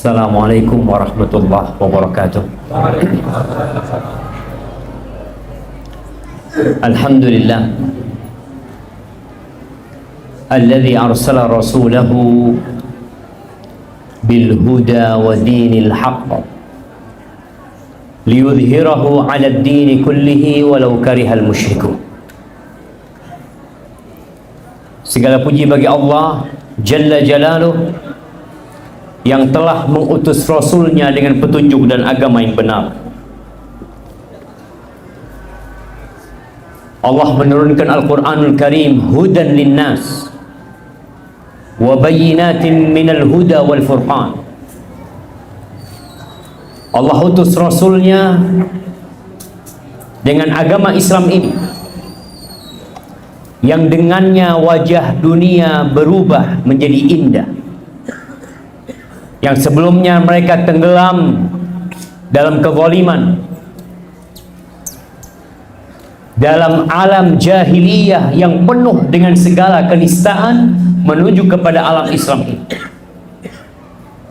Assalamualaikum warahmatullahi wabarakatuh. Alhamdulillah alladzi arsala rasulahu bil huda wa dinil haqq liyudhhirahu 'ala ad-din kullihi walau karihal musyrikun. Segala puji bagi Allah Jalla Jalaluh yang telah mengutus Rasulnya dengan petunjuk dan agama yang benar. Allah menurunkan Al-Quranul Karim hudan linnas wa bayyinatin minal huda wal furqan. Allah utus Rasulnya dengan agama Islam ini yang dengannya wajah dunia berubah menjadi indah. Yang sebelumnya mereka tenggelam dalam kezaliman, dalam alam jahiliyah yang penuh dengan segala kenistaan, menuju kepada alam Islam ini.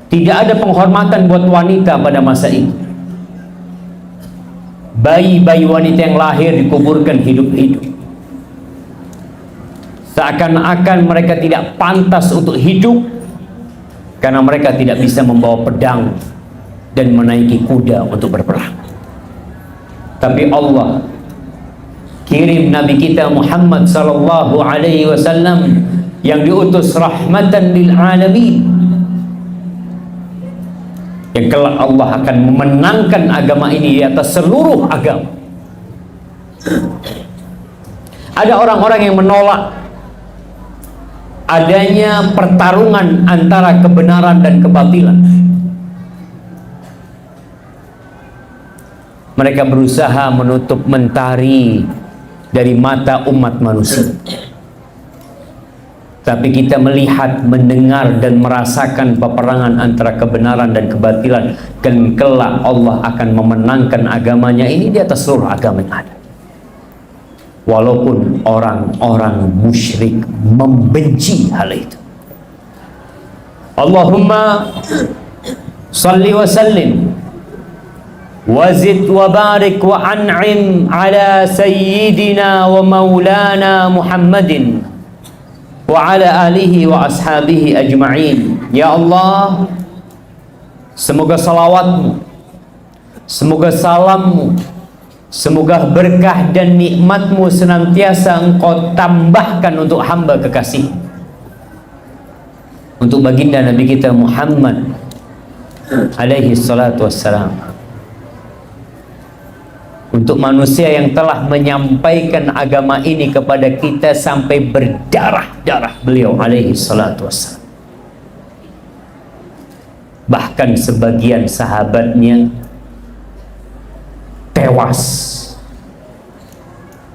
Tidak ada penghormatan buat wanita pada masa itu. Bayi-bayi wanita yang lahir dikuburkan hidup-hidup, seakan-akan mereka tidak pantas untuk hidup karena mereka tidak bisa membawa pedang dan menaiki kuda untuk berperang. Tapi Allah kirim Nabi kita Muhammad sallallahu alaihi wasallam yang diutus rahmatan lil alamin, yang kelak Allah akan memenangkan agama ini di atas seluruh agama. Ada orang-orang yang menolak adanya pertarungan antara kebenaran dan kebatilan. Mereka berusaha menutup mentari dari mata umat manusia. Tapi kita melihat, mendengar dan merasakan peperangan antara kebenaran dan kebatilan, dan kelak Allah akan memenangkan agamanya ini di atas seluruh agama yang ada. Walaupun orang-orang musyrik membenci hal itu. Allahumma salli wa sallim wazid wa barik wa an'im ala sayyidina wa maulana Muhammadin wa ala alihi wa ashabihi ajma'in. Ya Allah, semoga salawatmu, semoga salammu, semoga berkah dan nikmatmu senantiasa engkau tambahkan untuk hamba kekasih, untuk baginda Nabi kita Muhammad alaihi salatu wassalam, untuk manusia yang telah menyampaikan agama ini kepada kita sampai berdarah-darah beliau alaihi salatu wassalam. Bahkan sebagian sahabatnya tewas,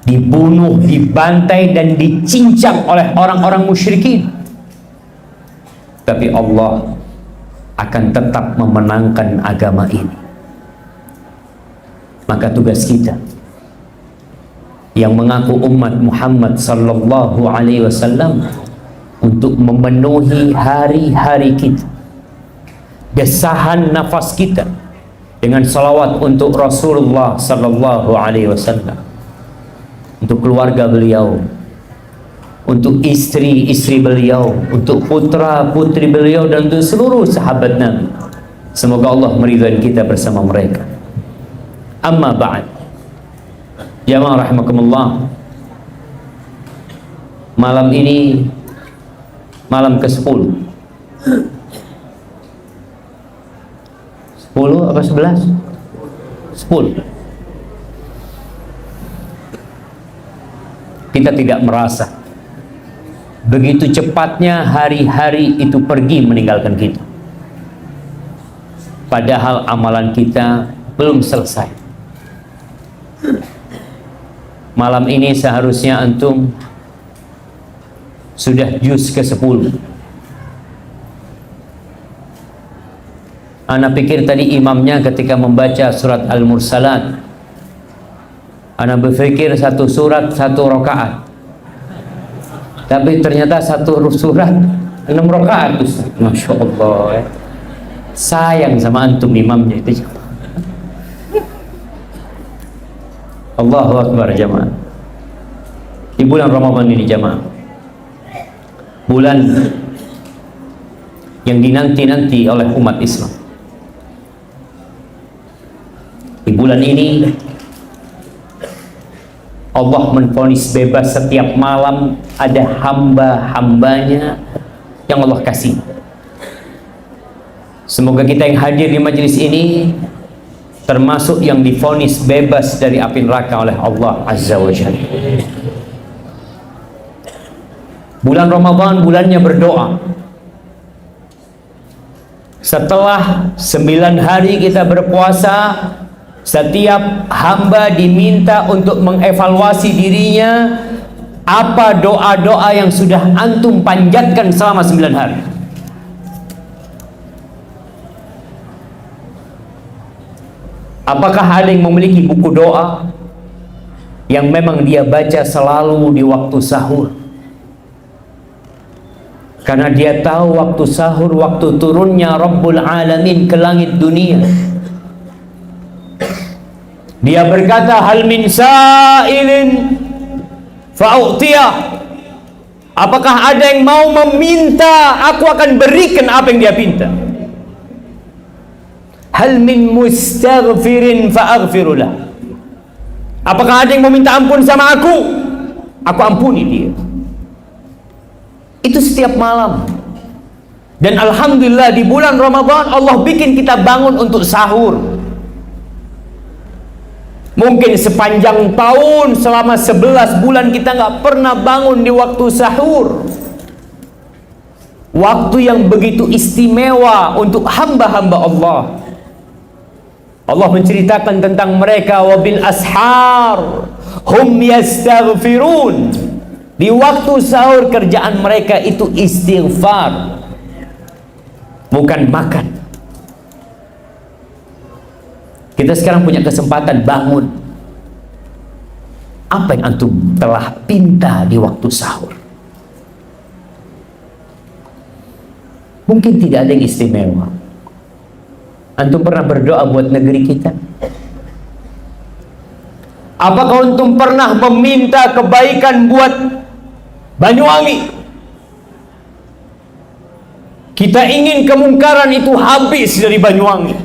dibunuh, dibantai dan dicincang oleh orang-orang musyrikin. Tapi Allah akan tetap memenangkan agama ini. Maka tugas kita yang mengaku umat Muhammad sallallahu alaihi wasallam untuk memenuhi hari-hari kita, desahan nafas kita dengan salawat untuk Rasulullah sallallahu alaihi wasallam, untuk keluarga beliau, untuk istri-istri beliau, untuk putra-putri beliau, dan untuk seluruh sahabat Nabi. Semoga Allah meridhai kita bersama mereka. Amma ba'd. Jamaah rahimakumullah. Malam ini malam ke-10. 10 apa 11? 10. Kita tidak merasa begitu cepatnya hari-hari itu pergi meninggalkan kita, padahal amalan kita belum selesai. Malam ini seharusnya antum sudah juz ke-10. Ana pikir tadi imamnya ketika membaca surat Al-Mursalat, ana berpikir satu surat satu rakaat, tapi ternyata satu surat 6 rakaat. Masya Allah ya. Sayang sama antum imamnya itu jamaah. Allahu Akbar jamaah. Di bulan Ramadan ini jamaah, bulan yang dinanti-nanti oleh umat Islam. Di bulan ini Allah menvonis bebas setiap malam ada hamba-hambanya yang Allah kasih. Semoga kita yang hadir di majelis ini termasuk yang divonis bebas dari api neraka oleh Allah Azza wa Jalla. Bulan Ramadan bulannya berdoa. Setelah 9 hari kita berpuasa, setiap hamba diminta untuk mengevaluasi dirinya, apa doa-doa yang sudah antum panjatkan selama 9 hari. Apakah ada yang memiliki buku doa yang memang dia baca selalu di waktu sahur? Karena dia tahu waktu sahur, waktu turunnya Rabbul Alamin ke langit dunia. Dia berkata, hal min sa'ilin fa'u'tiyah. Apakah ada yang mau meminta, aku akan berikan apa yang dia minta. Hal min mustaghfirin fa'aghfirulah. Apakah ada yang mau minta ampun sama aku ampuni dia. Itu setiap malam. Dan alhamdulillah di bulan Ramadan Allah bikin kita bangun untuk sahur. Mungkin sepanjang tahun selama 11 bulan kita nggak pernah bangun di waktu sahur. Waktu yang begitu istimewa untuk hamba-hamba Allah. Allah menceritakan tentang mereka, wabil ashar hum yastaghfirun. Di waktu sahur kerjaan mereka itu istighfar, bukan makan. Kita sekarang punya kesempatan bangun. Apa yang antum telah pinta di waktu sahur? Mungkin tidak ada yang istimewa. Antum pernah berdoa buat negeri kita? Apakah antum pernah meminta kebaikan buat Banyuwangi? Kita ingin kemungkaran itu habis dari Banyuwangi.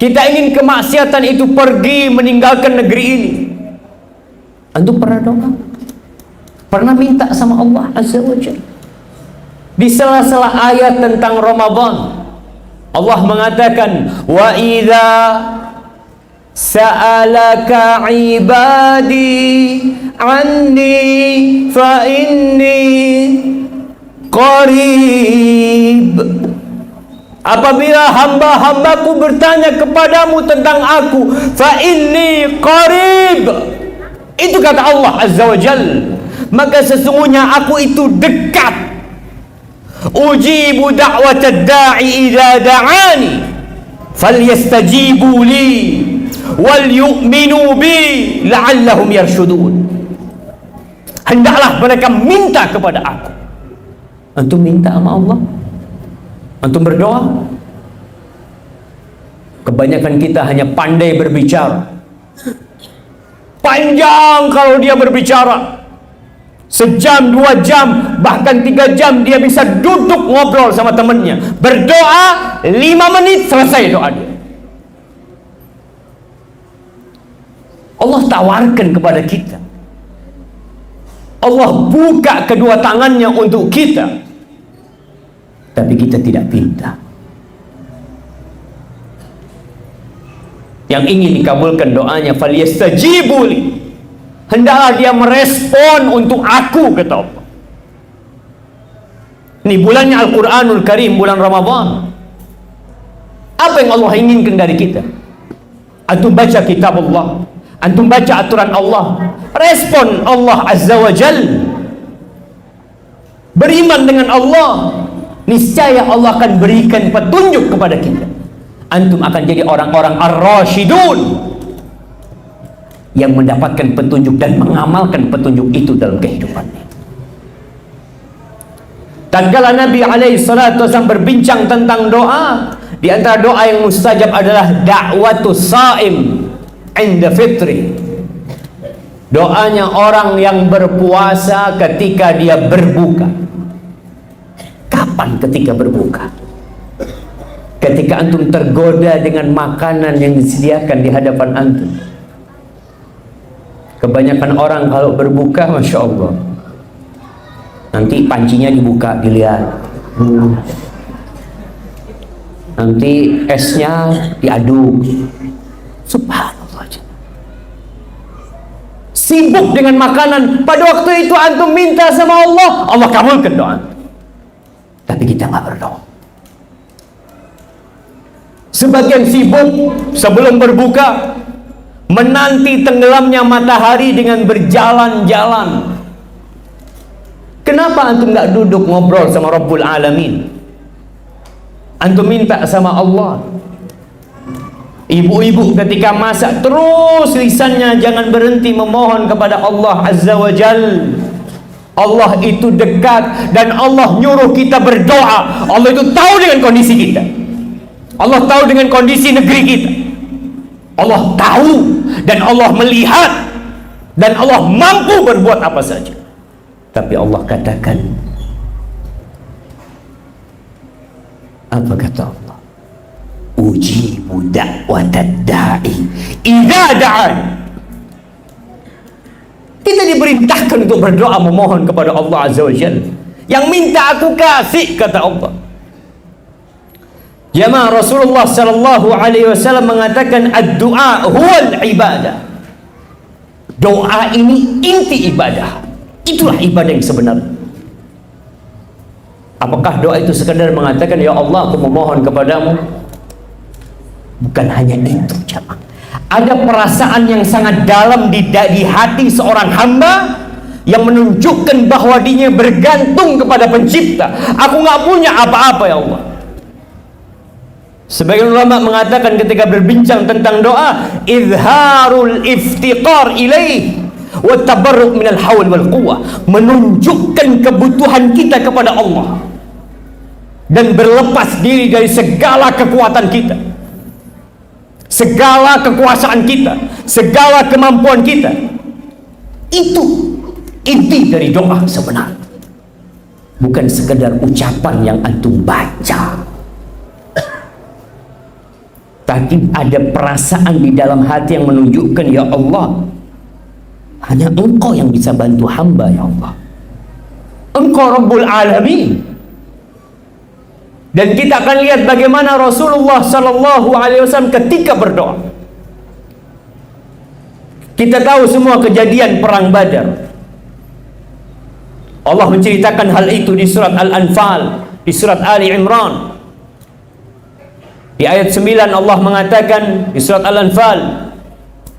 Kita ingin kemaksiatan itu pergi meninggalkan negeri ini. Antum pernah doa? Pernah minta sama Allah Azza wa Jalla? Di sela-sela ayat tentang Ramadan, Allah mengatakan, wa idza sa'alaka ibadi anni fa inni qarib. Apabila hamba-hambaku bertanya kepadamu tentang aku, fa inni qarib. Itu kata Allah Azza wa Jalla. Maka sesungguhnya aku itu dekat. Ujibu da'watad da'i idza da'ani falyastajibu li wal yu'minu bi la'allahum yarshudun. Hendaklah mereka minta kepada aku. Antum minta sama Allah? Antum berdoa? Kebanyakan kita hanya pandai berbicara. Panjang kalau dia berbicara. Sejam, 2 jam, bahkan 3 jam dia bisa duduk ngobrol sama temannya. Berdoa 5 menit selesai doa dia. Allah tawarkan kepada kita. Allah buka kedua tangannya untuk kita. Tapi kita tidak pinta. Yang ingin dikabulkan doanya, falyastajibu li. Hendaklah dia merespon untuk aku, kata Allah. Ini bulannya Al-Quranul Karim, bulan Ramadan. Apa yang Allah inginkan dari kita? Antum baca kitab Allah, antum baca aturan Allah, respon Allah Azza wa Jal. Beriman dengan Allah, niscaya Allah akan berikan petunjuk kepada kita. Antum akan jadi orang-orang ar-rasyidun yang mendapatkan petunjuk dan mengamalkan petunjuk itu dalam kehidupannya. Tatkala Nabi alaihi salatu wasallam berbincang tentang doa, di antara doa yang mustajab adalah da'watus shaim 'inda fitri. Doanya orang yang berpuasa ketika dia berbuka. Kapan ketika berbuka? Ketika antum tergoda dengan makanan yang disediakan di hadapan antum. Kebanyakan orang kalau berbuka, Masya Allah, nanti pancinya dibuka, dilihat. Nanti esnya diaduk. Subhanallah. Sibuk dengan makanan. Pada waktu itu antum minta sama Allah, Allah kabulkan doa. Tapi kita nggak berdoa. Sebagian sibuk sebelum berbuka menanti tenggelamnya matahari dengan berjalan-jalan. Kenapa antum nggak duduk ngobrol sama Rabbul Alamin? Antum minta sama Allah. Ibu-ibu ketika masak terus lisannya jangan berhenti memohon kepada Allah Azza wa Jal. Allah itu dekat dan Allah nyuruh kita berdoa. Allah itu tahu dengan kondisi kita. Allah tahu dengan kondisi negeri kita. Allah tahu dan Allah melihat dan Allah mampu berbuat apa saja. Tapi Allah katakan, apa kata Allah? Ujibu da'watad da'i idza da'an. Kita diperintahkan untuk berdoa memohon kepada Allah Azza wa Jalla. Yang minta aku kasih, kata Allah. Jamaah, Rasulullah sallallahu alaihi wasallam mengatakan ad-du'a huwal ibadah. Doa ini inti ibadah. Itulah ibadah yang sebenarnya. Apakah doa itu sekadar mengatakan ya Allah aku memohon kepadamu? Bukan hanya itu, jamaah. Ada perasaan yang sangat dalam di hati seorang hamba yang menunjukkan bahwa dirinya bergantung kepada pencipta. Aku nggak punya apa-apa ya Allah. Sebagian ulama mengatakan ketika berbincang tentang doa, izharul iftiqar ilaih wa tabarruk minal haul wal quwwah, menunjukkan kebutuhan kita kepada Allah dan berlepas diri dari segala kekuatan kita, segala kekuasaan kita, segala kemampuan kita. Itu inti dari doa sebenarnya, bukan sekedar ucapan yang antum baca, tapi ada perasaan di dalam hati yang menunjukkan ya Allah, hanya Engkau yang bisa bantu hamba ya Allah. Engkau Rabbul Alamin. Dan kita akan lihat bagaimana Rasulullah sallallahu alaihi wasallam ketika berdoa. Kita tahu semua kejadian perang Badar. Allah menceritakan hal itu di surat Al-Anfal, di surat Ali Imran. Di ayat 9 Allah mengatakan di surat Al-Anfal,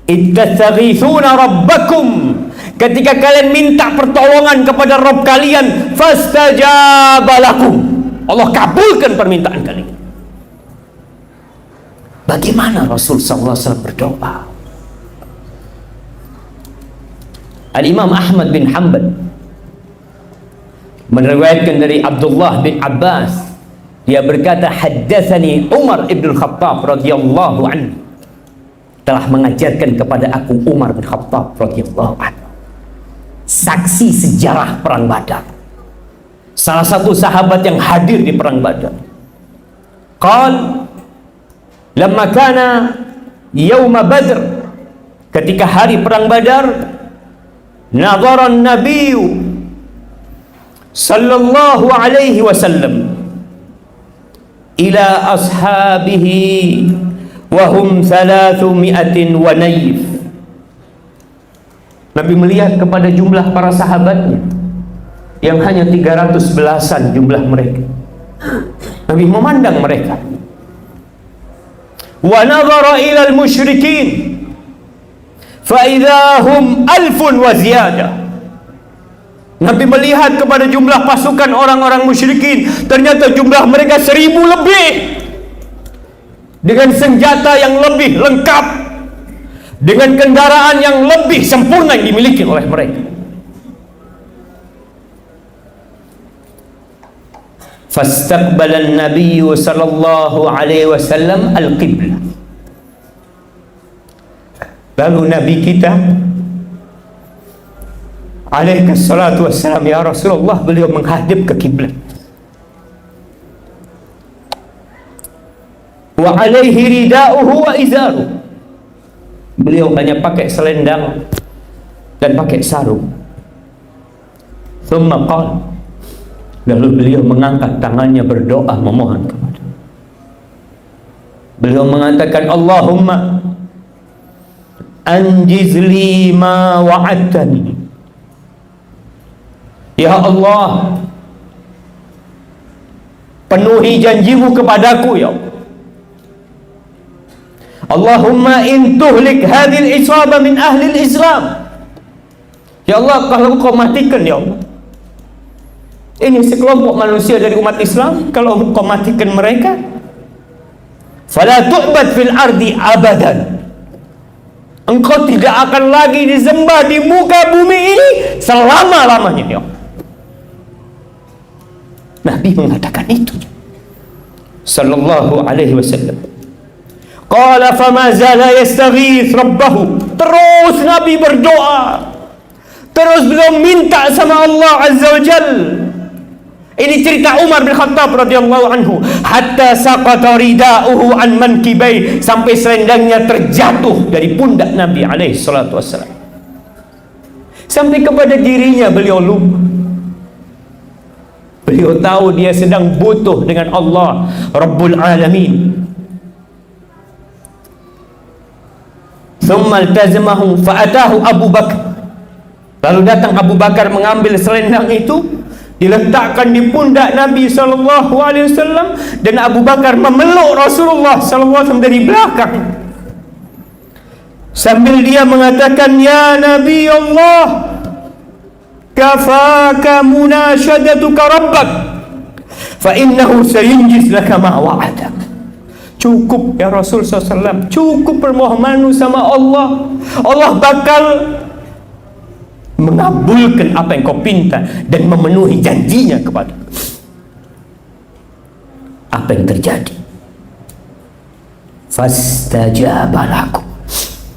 ittastaghithuna rabbakum, ketika kalian minta pertolongan kepada Rabb kalian, fastajaba lakum, Allah kabulkan permintaan kalian. Bagaimana Rasul sallallahu alaihi wasallam berdoa? Al-Imam Ahmad bin Hanbal meriwayatkan dari Abdullah bin Abbas, dia berkata, haddatsani Umar ibn Khattab radhiyallahu anhu, telah mengajarkan kepada aku Umar bin Khattab radhiyallahu anhu, saksi sejarah perang Badar, salah satu sahabat yang hadir di perang Badar. Qal lamma kana yauma Badr, ketika hari perang Badar, nadhara an-nabiy sallallahu alaihi wasallam ila ashabihi wa hum 300 wa naif. Nabi melihat kepada jumlah para sahabatnya yang hanya 311-an jumlah mereka. Nabi memandang mereka. Wa nadhara ila al-musyrikin fa idza hum 1000 wa ziyadah. Nabi melihat kepada jumlah pasukan orang-orang musyrikin, ternyata jumlah mereka 1000 lebih, dengan senjata yang lebih lengkap, dengan kendaraan yang lebih sempurna yang dimiliki oleh mereka. Fastaqbala an-nabiy sallallahu alaihi wasallam al-qiblah. Lalu Nabi kita alaihi salatu wassalam, ya Rasulullah, beliau menghadap ke kiblat. Wa alaihi rida'uhu wa izaruhu. Beliau hanya pakai selendang dan pakai sarung. Thumma qala, lalu beliau mengangkat tangannya berdoa memohon kepada. Beliau mengatakan, Allahumma anjiz li ma wa'adtani. Ya Allah, penuhi janjimu kepadaku, ya Allah. Allahumma in tuhlik hadhil isaba min ahli Islam. Ya Allah, kalau kau matikan, ya Allah, ini sekelompok manusia dari umat Islam, kalau kau matikan mereka, fala tu'bad fil ardi abadan. Engkau tidak akan lagi disembah di muka bumi ini selama-lamanya, ya Allah. Nabi mengatakan itu sallallahu alaihi wasallam. Qala fama zala yastaghith rabbahu. Terus Nabi berdoa, terus beliau minta sama Allah azza wa jal. Ini cerita Umar bin Khattab radhiyallahu anhu. Hatta saqata rida'uhu an mankibai, sampai selendangnya terjatuh dari pundak Nabi alaihi salatu wassalam. Sampai kepada dirinya beliau lupa. Beliau tahu dia sedang butuh dengan Allah Rabbul Alamin. Thumma altazamahu fa'atahu Abu Bakar. Lalu datang Abu Bakar mengambil selendang itu, diletakkan di pundak Nabi sallallahu alaihi wasallam, dan Abu Bakar memeluk Rasulullah sallallahu alaihi wasallam dari belakang sambil dia mengatakan, ya Nabi Allah, kafaka munashadatuka rabbak fa innahu sayunjiz laka ma wa'adak. Cukup ya Rasul SAW, cukup permohonanmu sama Allah. Allah bakal mengabulkan apa yang kau pinta dan memenuhi janjinya kepada. Apa yang terjadi? Fastajaba lakum.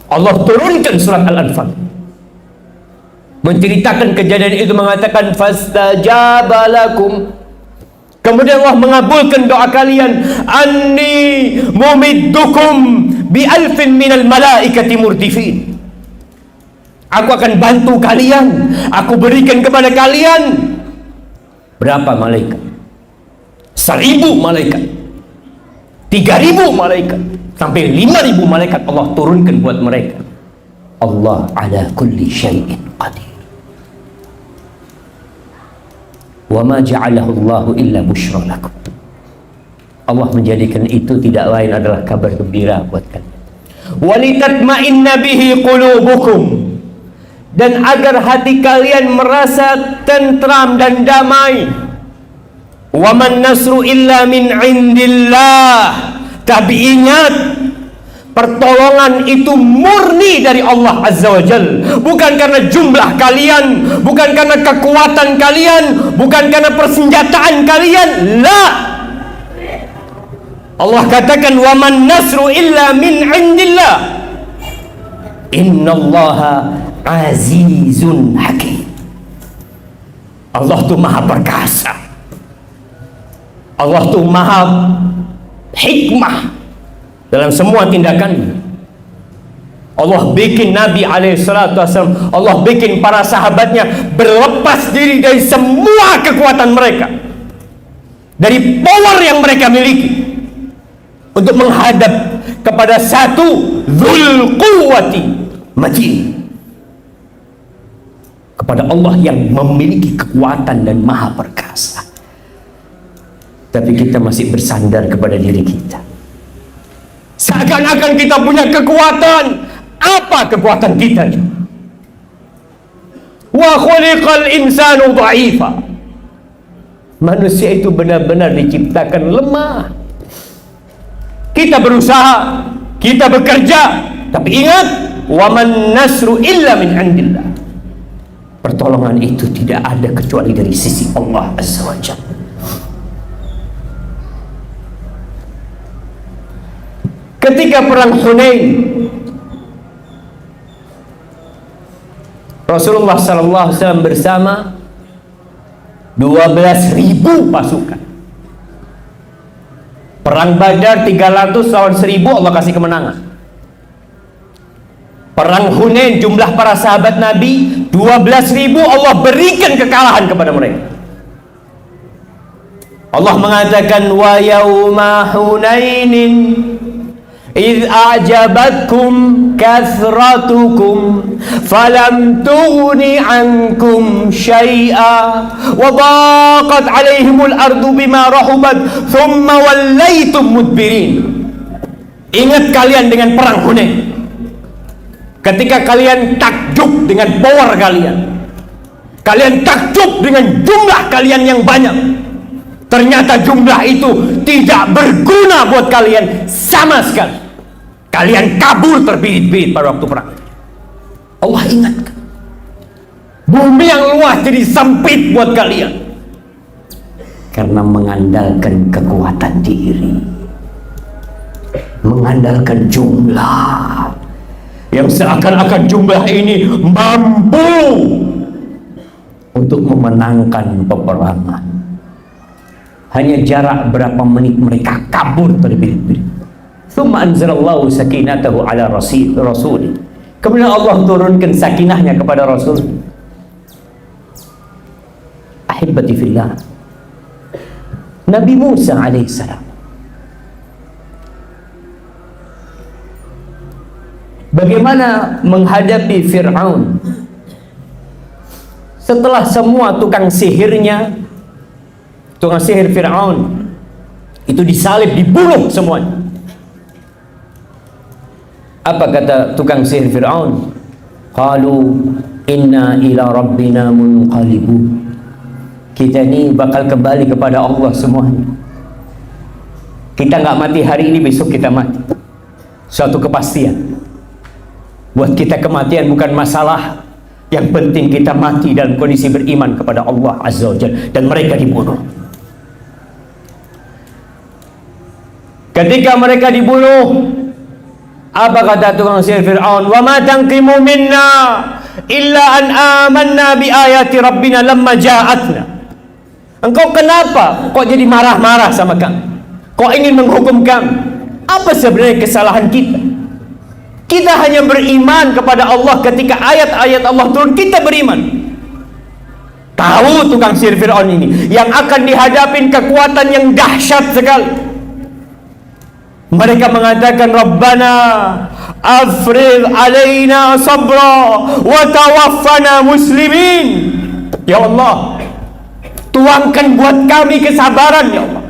Allah turunkan surat Al-Anfal menceritakan kejadian itu, mengatakan fastajaba lakum. Kemudian Allah mengabulkan doa kalian. Anni mumiddukum bi alfin minal malaikati murdifin. Aku akan bantu kalian, aku berikan kepada kalian berapa malaikat? 1000 malaikat, 3000 malaikat, sampai 5000 malaikat Allah turunkan buat mereka. Allah ala kulli syai'in qadir. Wa ma ja'alahu Allahu illa busyra lakum. Allah menjadikan itu tidak lain adalah kabar gembira buat kalian. Walitatma'inna bihi qulubukum, dan agar hati kalian merasa tentram dan damai. Wa man nasru illa min indillah. Tapi ingat, pertolongan itu murni dari Allah Azza wa Jal. Bukan karena jumlah kalian, bukan karena kekuatan kalian, bukan karena persenjataan kalian. La. Allah katakan, wa man nasru illa min indillah. Innallaha azizun hakim. Allah tu maha perkasa, Allah tu maha hikmah dalam semua tindakan. Allah bikin Nabi alaihissalam, Allah bikin para sahabatnya berlepas diri dari semua kekuatan mereka, dari power yang mereka miliki, untuk menghadap kepada satu Dzul Quwwati Matin, kepada Allah yang memiliki kekuatan dan maha perkasa. Tapi kita masih bersandar kepada diri kita, seakan-akan kita punya kekuatan. Apa kekuatan kita? Wa khuliqal insanu dha'ifa. Manusia itu benar-benar diciptakan lemah. Kita berusaha, kita bekerja, tapi ingat, wa man nasru illa min indillah. Pertolongan itu tidak ada kecuali dari sisi Allah Azza wa Jalla. ketika perang Hunain, Rasulullah SAW bersama 12.000 pasukan. Perang Badar 300 lawan 1.000, Allah kasih kemenangan. Perang Hunain jumlah para sahabat Nabi 12.000, Allah berikan kekalahan kepada mereka. Allah mengatakan, wa yauma hunainin idh a'jabatkum kathratukum falam tughni ankum syai'a wa daqat alaihimul ardu bima rahubat thumma wallaitum mudbirin. Ingat kalian dengan perang Hunain, ketika kalian takjub dengan power kalian, kalian takjub dengan jumlah kalian yang banyak. Ternyata jumlah itu tidak berguna buat kalian sama sekali. Kalian kabur terbirit-birit pada waktu perang. Allah ingatkan, bumi yang luas jadi sempit buat kalian karena mengandalkan kekuatan diri, mengandalkan jumlah yang seakan-akan jumlah ini mampu untuk memenangkan peperangan. Hanya jarak berapa menit mereka kabur terbirit-birit. Tsumma anzalallahu sakinatahu ala rasul. Kemudian Allah turunkan sakinahnya kepada Rasul. Ahibati fillah, Nabi Musa alaihissalam bagaimana menghadapi Fir'aun setelah semua tukang sihirnya, tukang sihir Fir'aun itu disalib, dibunuh semuanya. Apa kata tukang sihir Fir'aun? Qalu inna ila rabbina munqalibun. Kita ini bakal kembali kepada Allah semuanya. Kita nggak mati hari ini, besok kita mati. Suatu kepastian. Buat kita kematian bukan masalah. Yang penting kita mati dalam kondisi beriman kepada Allah Azza wa Jalla. Dan mereka dibunuh. Ketika mereka dibunuh, apa kata tukang sihir Fir'aun? Wa ma tanqimu minna illa an amanna bi ayati rabbina lamma ja'atna. Engkau kenapa kok jadi marah-marah sama kami? Kok ingin menghukum kami? Apa sebenarnya kesalahan kita? Kita hanya beriman kepada Allah ketika ayat-ayat Allah turun, kita beriman. Tahu tukang sihir Fir'aun ini yang akan dihadapin kekuatan yang dahsyat sekali. Mereka mengatakan, Rabbana afrigh alaina sabra wa tawaffana muslimin. Ya Allah, tuangkan buat kami kesabaran ya Allah,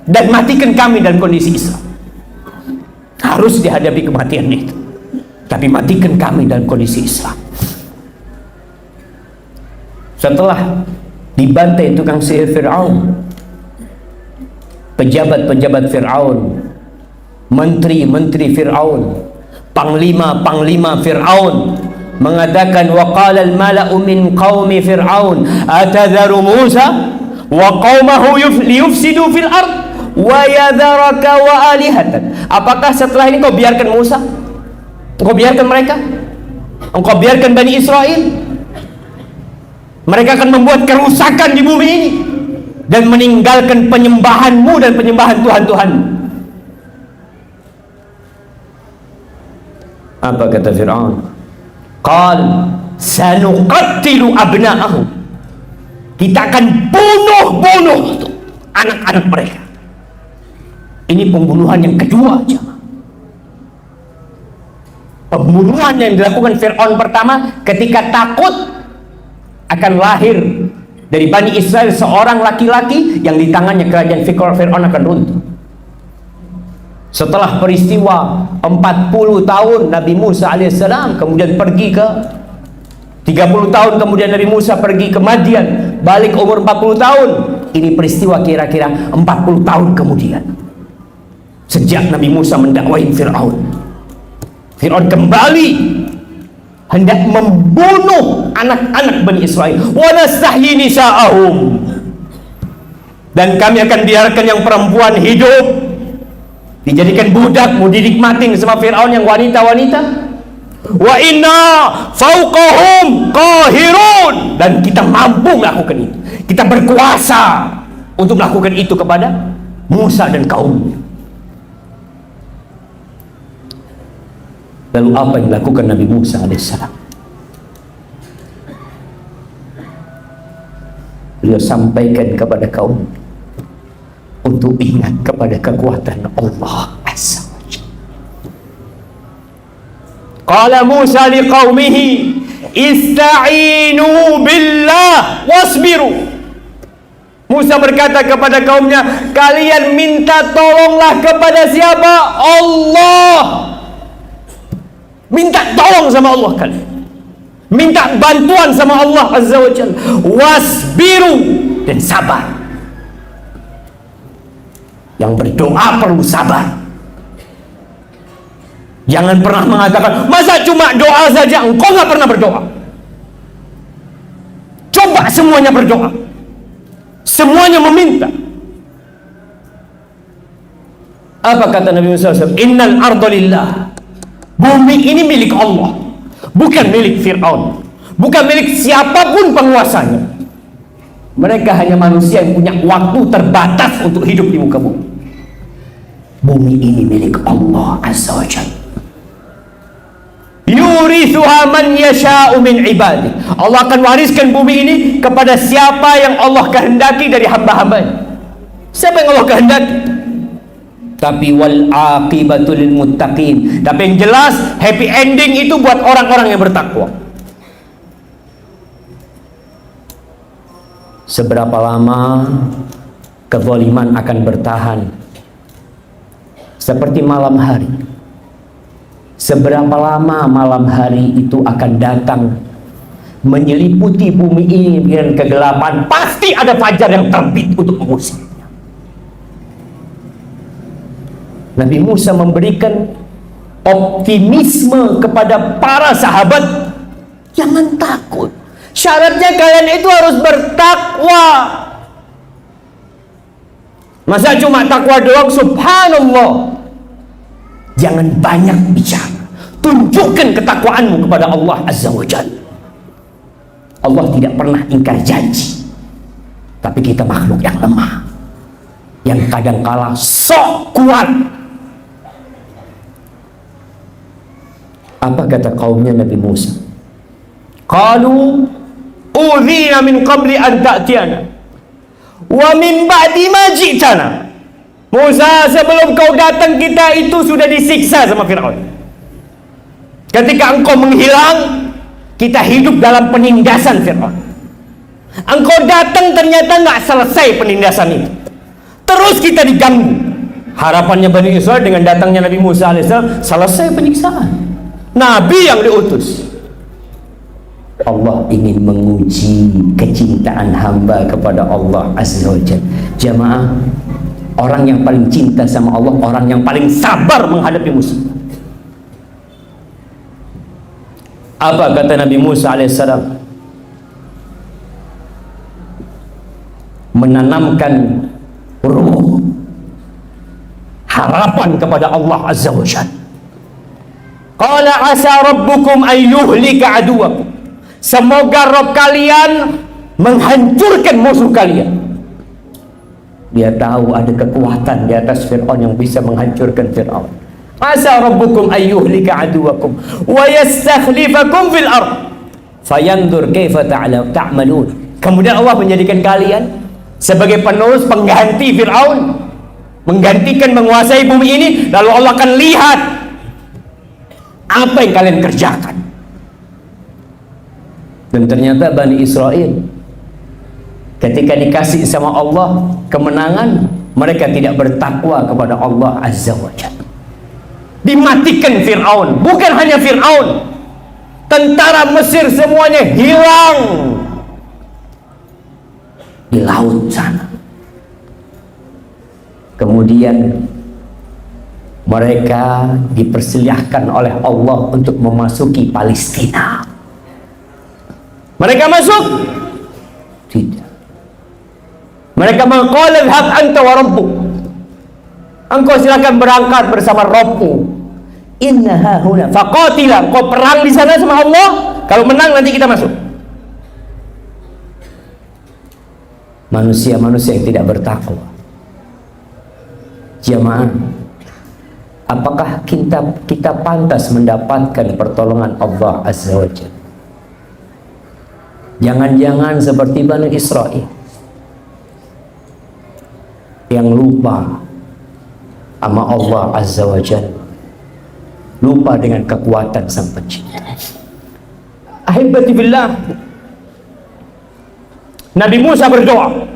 dan matikan kami dalam kondisi Islam. Harus dihadapi kematian itu, tapi matikan kami dalam kondisi Islam. Setelah dibantai tukang sihir Fir'aun, pejabat-pejabat Fir'aun, menteri-menteri Fir'aun, panglima-panglima Fir'aun mengatakan, waqala al-mala'u min qaumi Fir'aun atadharu Musa wa qaumahu liyufsidu fil ard wa yadharaka wa alihatan. Apakah setelah ini kau biarkan Musa? Engkau biarkan mereka? Engkau biarkan Bani Israel? Mereka akan membuat kerusakan di bumi ini dan meninggalkan penyembahanmu dan penyembahan Tuhan-Tuhanmu. Apa kata Fir'aun? Qal sanuqattilu abna'ahum. Kita akan bunuh anak-anak mereka. Ini pembunuhan yang kedua, jemaah. Pembunuhan yang dilakukan Fir'aun pertama ketika takut akan lahir dari Bani Israel seorang laki-laki yang di tangannya kerajaan Fir'aun akan runtuh. Setelah peristiwa 40 tahun Nabi Musa alaihissalam kemudian pergi ke 30 tahun kemudian Nabi Musa pergi ke Madian, balik umur 40 tahun. Ini peristiwa kira-kira 40 tahun kemudian sejak Nabi Musa mendakwahi Fir'aun. Fir'aun kembali hendak membunuh anak-anak Bani Israel. Wa nastahyi nisa'ahum. Dan kami akan biarkan yang perempuan hidup. dijadikan budak, mau dinikmatin sama Fir'aun yang wanita-wanita. Wa inna fauqahum qahirun, dan kita mampu melakukan itu, kita berkuasa untuk melakukan itu kepada Musa dan kaumnya. Lalu apa yang dilakukan Nabi Musa alaihissalam? Beliau sampaikan kepada kaum untuk ingat kepada kekuatan Allah Azza wa Jalla. Qala Musa liqaumihi ista'inu billah wasbiru. Musa berkata kepada kaumnya, kalian minta tolonglah kepada siapa? Allah. Minta tolong sama Allah kalian, minta bantuan sama Allah Azza wa Jalla. Wasbiru, dan sabar. Yang berdoa perlu sabar. Jangan pernah mengatakan, masa cuma doa saja, engkau nggak pernah berdoa. Coba semuanya berdoa, semuanya meminta. Apa kata Nabi Musa SAW? Innal arda lillah. Bumi ini milik Allah, bukan milik Fir'aun, bukan milik siapapun penguasanya. Mereka hanya manusia yang punya waktu terbatas untuk hidup di muka bumi. Bumi ini milik Allah Azza wa Jalla. Yurithuha man yasha'u min ibadih. Allah akan wariskan bumi ini kepada siapa yang Allah kehendaki dari hamba-hambanya. Siapa yang Allah kehendaki? Tapi wal aqibatu lil muttaqin. Tapi yang jelas happy ending itu buat orang-orang yang bertakwa. Seberapa lama kezaliman akan bertahan? Seperti malam hari. Seberapa lama malam hari itu akan datang menyeliputi bumi ini dengan kegelapan? Pasti ada fajar yang terbit untuk mengusir. Nabi Musa memberikan optimisme kepada para sahabat, jangan takut. Syaratnya kalian itu harus bertakwa. Masa cuma takwa doang? Subhanallah. Jangan banyak bicara, tunjukkan ketakwaanmu kepada Allah Azza wa Jalla. Allah tidak pernah ingkar janji, tapi kita makhluk yang lemah, yang kadangkala sok kuat. Apa kata kaumnya Nabi Musa? Qalu udhina min qabli an ta'tiyana wa min ba'di ma ji'tana. Musa, sebelum kau datang kita itu sudah disiksa sama Fir'aun. Ketika engkau menghilang, kita hidup dalam penindasan Fir'aun. Engkau datang ternyata nggak selesai penindasan itu, terus kita diganggu. Harapannya Bani Israel dengan datangnya Nabi Musa alaihissalam selesai penyiksaan. Nabi yang diutus. Allah ingin menguji kecintaan hamba kepada Allah Azza wa Jalla. Jamaah, orang yang paling cinta sama Allah, orang yang paling sabar menghadapi musibah. Apa kata Nabi Musa alaihissalam? Menanamkan ruh harapan kepada Allah Azza wa Jalla. Qala asa rabbukum an yuhlika aduwakum. Semoga Rabb kalian menghancurkan musuh kalian. Dia tahu ada kekuatan di atas Fir'aun yang bisa menghancurkan Fir'aun. Asa rabbukum an yuhlika aduwakum wa yastakhlifakum fil ard fayanzur kaifa ta'malun. Kemudian Allah menjadikan kalian sebagai penerus pengganti Fir'aun, menggantikan menguasai bumi ini. Lalu Allah akan lihat apa yang kalian kerjakan. Dan ternyata Bani Israel ketika dikasih sama Allah kemenangan, mereka tidak bertakwa kepada Allah Azza wa Jalla. Dimatikan Fir'aun. Bukan hanya Fir'aun, tentara Mesir semuanya hilang di laut sana. Kemudian mereka dipersilahkan oleh Allah untuk memasuki Palestina. Mereka masuk? Tidak. Mereka mengqala idhhab anta wa rabbuk. engkau silakan berangkat bersama Rabbmu. Inna hahuna faqatila, kau perang di sana sama Allah. Kalau menang nanti kita masuk. Manusia-manusia yang tidak bertakwa. Jamaah, apakah kita pantas mendapatkan pertolongan Allah Azza wa Jalla? Jangan-jangan seperti Bani Israel yang lupa sama Allah Azza wa Jalla, lupa dengan kekuatan Sang Pencipta. Ahibati billah, Nabi Musa berdoa.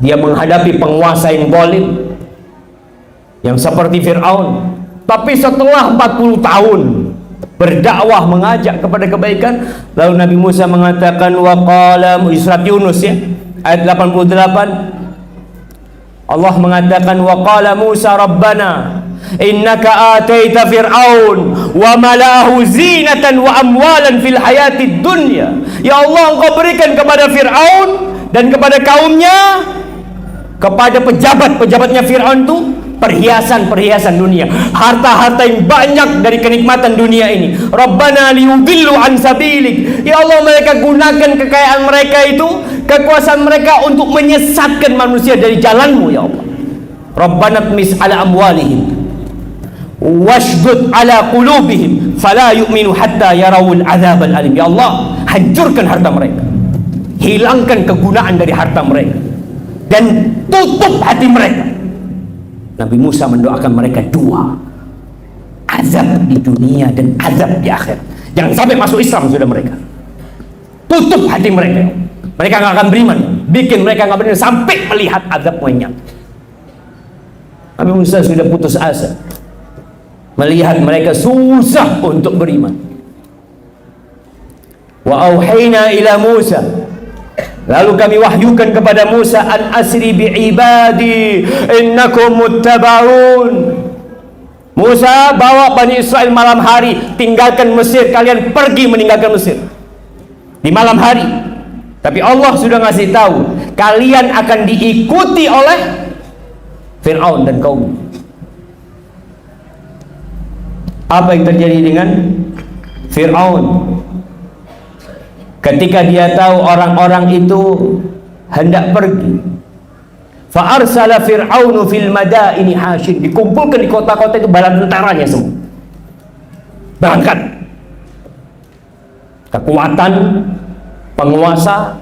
Dia menghadapi penguasa yang zalim, yang seperti Fir'aun. Tapi setelah 40 tahun berdakwah, mengajak kepada kebaikan, lalu Nabi Musa mengatakan, wa qala, surat Yunus ya, ayat 88, Allah mengatakan, wa qala Musa rabbana innaka ataita fir'aun wa mala'ahu zinatan wa amwalan fil hayatid dunya. Ya Allah, engkau berikan kepada Fir'aun dan kepada kaumnya, kepada pejabat-pejabatnya Fir'aun itu perhiasan-perhiasan dunia, harta-harta yang banyak dari kenikmatan dunia ini. Rabbana liyudillu an sabilik. Ya Allah, mereka gunakan kekayaan mereka itu, kekuasaan mereka untuk menyesatkan manusia dari jalanmu ya Allah. Rabbana tmis ala amwalihim washdud ala qulubihim fala yu'minu hatta yarawul adzabal alim. Ya Allah, hancurkan harta mereka, hilangkan kegunaan dari harta mereka, dan tutup hati mereka. Nabi Musa mendoakan mereka dua, azab di dunia dan azab di akhirat. Jangan sampai masuk Islam sudah mereka. Tutup hati mereka. Mereka nggak akan beriman. Bikin mereka nggak beriman sampai melihat azab yang nyata. Nabi Musa sudah putus asa melihat mereka susah untuk beriman. Wa auhayna ila Musa, lalu kami wahyukan kepada Musa, an asri bi ibadi innakum muttabaun. Musa, bawa Bani Israel malam hari, tinggalkan Mesir, kalian pergi meninggalkan Mesir di malam hari. Tapi Allah sudah ngasih tahu, kalian akan diikuti oleh Fir'aun dan kaum. Apa yang terjadi dengan Fir'aun ketika dia tahu orang-orang itu hendak pergi? Fa arsala Fir'aunu fil madaini hasyid, dikumpulkan di kota-kota itu bala tentaranya semua berangkat. Kekuatan penguasa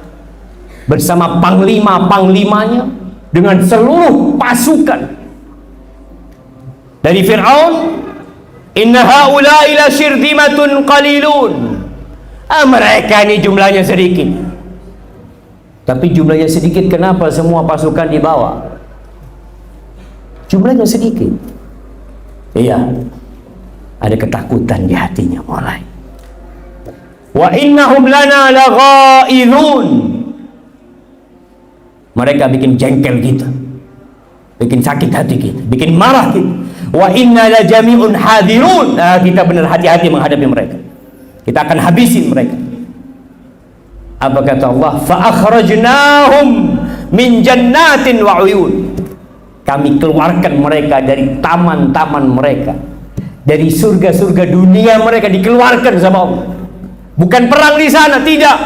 bersama panglima-panglimanya dengan seluruh pasukan dari Fir'aun. Inna haula'i la syirdimatun qalilun. Mereka ini jumlahnya sedikit. Tapi jumlahnya sedikit, kenapa semua pasukan dibawa? Jumlahnya sedikit. Iya, ada ketakutan di hatinya mulai. Wa innahum lana laghaizun. Mereka bikin jengkel kita, bikin sakit hati kita, bikin marah kita. Wa inna la jami'un hadirun. Kita benar hati-hati menghadapi mereka. Kita akan habisin mereka. Apa kata Allah? Fa akhrajnahum min jannatin wa uyun. Kami keluarkan mereka dari taman-taman mereka, dari surga-surga dunia mereka dikeluarkan sama Allah. Bukan perang di sana, tidak.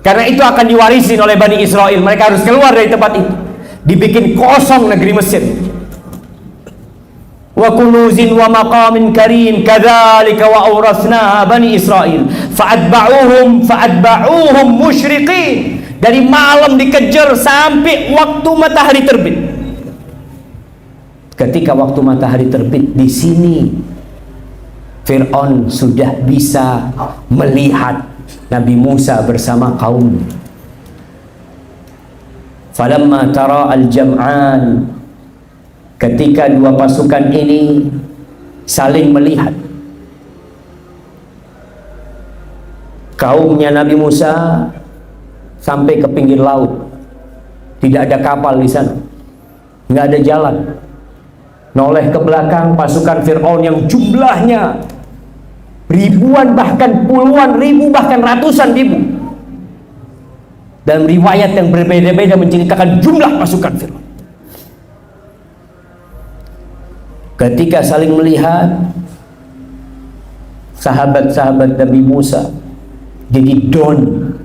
Karena itu akan diwarisin oleh Bani Israel. Mereka harus keluar dari tempat itu. Dibikin kosong negeri Mesir. Wa kunuzin wa maqamin karim kadzalika wa awrasnaha Bani Israil fa'atba'uhum musyriqin. Dari malam dikejar sampai waktu matahari terbit. Ketika waktu matahari terbit, di sini Fir'aun sudah bisa melihat Nabi Musa bersama kaum. Falamma tara al-jam'an, ketika dua pasukan ini saling melihat, kaumnya Nabi Musa sampai ke pinggir laut, tidak ada kapal di sana, nggak ada jalan. Noleh ke belakang pasukan Fir'aun yang jumlahnya ribuan, bahkan puluhan ribu, bahkan ratusan ribu. Dalam riwayat yang berbeda-beda menceritakan jumlah pasukan Fir'aun. Ketika saling melihat, sahabat-sahabat Nabi Musa jadi down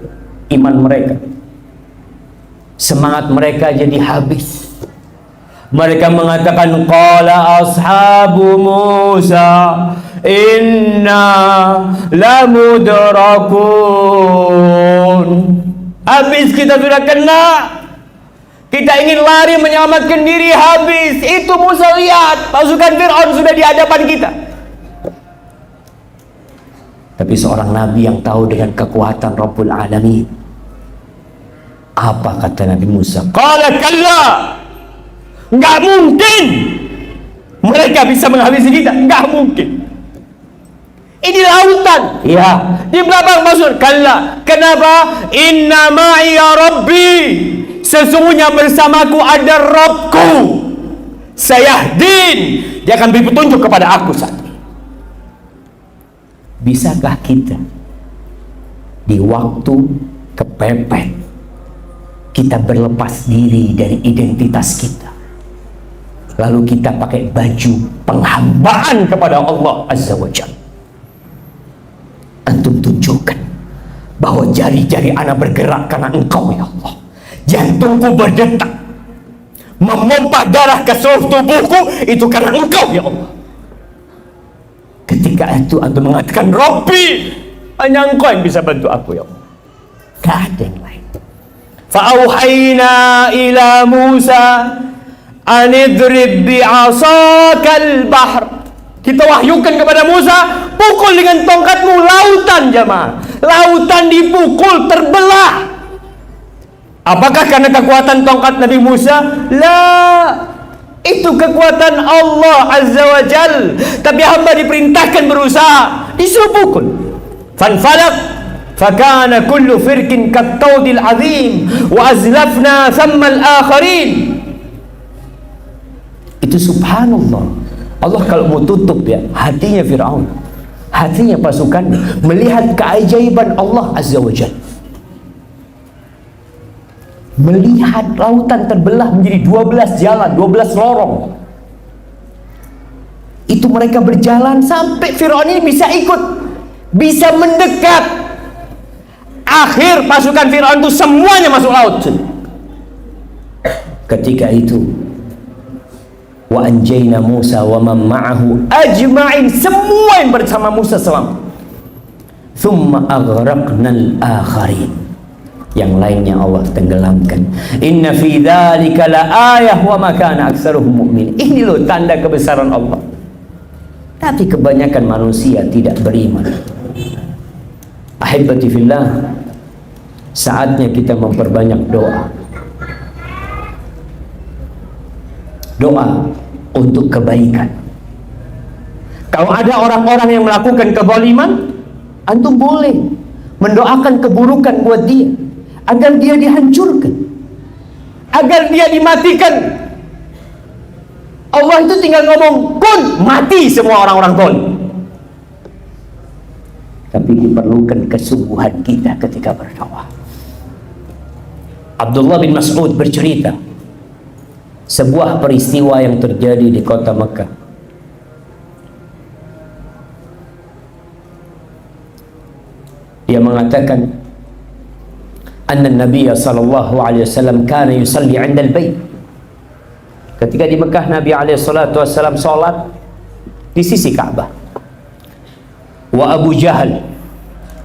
iman mereka, semangat mereka jadi habis. Mereka mengatakan, qala ashabu Musa inna lamudrakun. Habis, kita sudah kena. Kita ingin lari menyelamatkan diri, habis. Itu Musa lihat, pasukan Fir'aun sudah di hadapan kita. Tapi seorang nabi yang tahu dengan kekuatan Rabbul Alamin, apa kata Nabi Musa? Qala kalla, nggak mungkin mereka bisa menghabisi kita, nggak mungkin. Ini lautan, ya, di belakang maksud kalla. Kenapa? Inna ma'iya rabbi, sesungguhnya bersamaku ada Rabbku, sayahdin, dia akan beri petunjuk kepada aku saat ini. Bisakah kita di waktu kepepet kita berlepas diri dari identitas kita, lalu kita pakai baju penghambaan kepada Allah Azza wa Jalla? Antum tunjukkan bahwa jari-jari anak bergerak karena Engkau ya Allah, jantungku berdetak, memompah darah ke seluruh tubuhku, itu karena Engkau ya Allah. Ketika itu antum mengatakan Rabbi, hanya Engkau yang bisa bantu aku ya Allah, gak ada yang lain. Fa'auhayna ila Musa anidrib bi'asakal bahr, kita wahyukan kepada Musa, pukul dengan tongkatmu lautan. Jamaah, lautan dipukul, terbelah. Apakah karena kekuatan tongkat Nabi Musa? La, itu kekuatan Allah Azza wa Jal. Tapi hamba diperintahkan berusaha, disuruh pukul. Fanfalak fakana kullu firkin kattaudil azim wa azlafna thamma al-akharin. Itu subhanallah. Allah kalau mau tutup ya hatinya Fir'aun, hatinya pasukan, melihat keajaiban Allah Azza wa Jalla, melihat lautan terbelah menjadi 12 jalan, 12 lorong. Itu mereka berjalan sampai Fir'aun ini bisa ikut, bisa mendekat. Akhir pasukan Fir'aun itu semuanya masuk laut. Ketika itu wa anjayna Musa wa man ma'ahu ajma'in, semua yang bersama Musa selamat. Thumma aghraqnal akharin, yang lainnya Allah tenggelamkan. Inna fi dzalika la ayah wa ma kana aktsaruhum mu'min. Ini loh tanda kebesaran Allah. Tapi kebanyakan manusia tidak beriman. Ahibati fillah, saatnya kita memperbanyak doa. Doa untuk kebaikan. Kalau ada orang-orang yang melakukan kezaliman, antum boleh mendoakan keburukan buat dia, agar dia dihancurkan, agar dia dimatikan. Allah itu tinggal ngomong kun, mati semua orang-orang zalim. Tapi diperlukan kesungguhan kita ketika berdoa. Abdullah bin Mas'ud bercerita sebuah peristiwa yang terjadi di kota Mekah. Dia mengatakan, anna Nabiya sallallahu alaihi wasallam kana yusalli 'inda al-bait. Ketika di Mekah, Nabi alaihi salatu wasallam salat di sisi Ka'bah. Wa Abu Jahal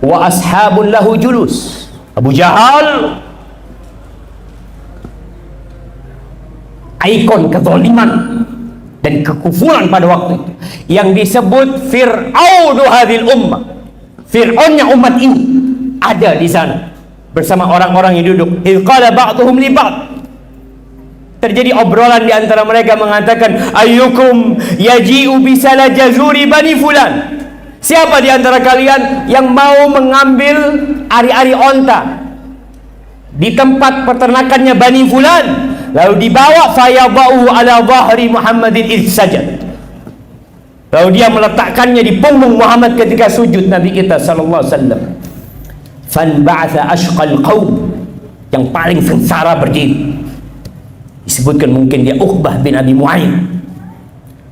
wa ashabun lahu julus. Abu Jahal, ikon kezaliman dan kekufuran pada waktu itu, yang disebut Fir'aunu hadhil ummah, Fir'aunnya umat ini, ada di sana bersama orang-orang yang duduk. Idh qala ba'duhum li ba'd, terjadi obrolan di antara mereka mengatakan, ayyukum yaji'u bisala jazuri bani fulan, siapa di antara kalian yang mau mengambil ari-ari onta di tempat peternakannya Bani Fulan, lalu dibawa fayadau ala dhahri Muhammadin idh sajad, lalu dia meletakkannya di punggung Muhammad ketika sujud Nabi kita sallallahu alaihi wasallam. Fanba'atha ashqal qaum, yang paling sengsara berdiri, disebutkan mungkin dia Uqbah bin Abi Mu'ayyid.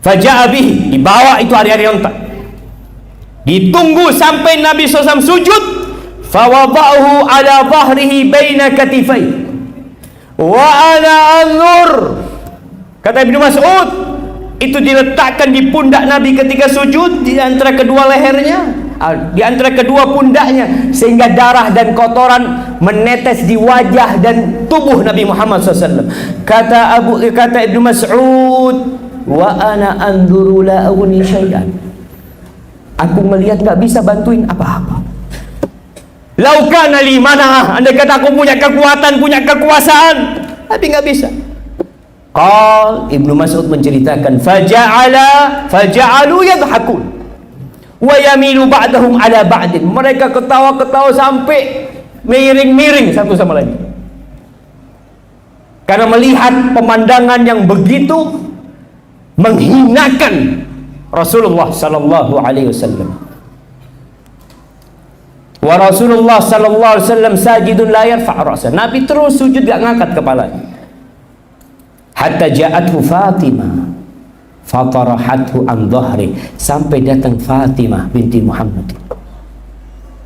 Faja'a bihi, dibawa itu ari-ari onta. Ditunggu sampai Nabi SAW sujud. Fawada'ahu ala dhahrihi baina katifai. Wa ana anzur. Kata Ibnu Mas'ud, itu diletakkan di pundak Nabi ketika sujud, di antara kedua lehernya, di antara kedua pundaknya, sehingga darah dan kotoran menetes di wajah dan tubuh Nabi Muhammad SAW. Kata Ibnu Mas'ud, wa ana anzuru la aghni syai'an. Aku melihat nggak bisa bantuin apa-apa. Lau kana li mana'ah, andai kata aku punya kekuatan, punya kekuasaan, tapi nggak bisa. Qal, Ibnu Mas'ud menceritakan, faja'alu yadhakun wa yamilu ba'dahum ala ba'din. Mereka ketawa-ketawa sampai miring-miring satu sama lain, karena melihat pemandangan yang begitu menghinakan Rasulullah sallallahu alaihi wasallam. Wa Rasulullah sallallahu alaihi wasallam sajidun la yarfa' ra'sa. Nabi terus sujud, gak ngangkat kepalanya. Hatta ja'athu Fatimah fatarahathu an dhahri, sampai datang Fatimah binti Muhammad,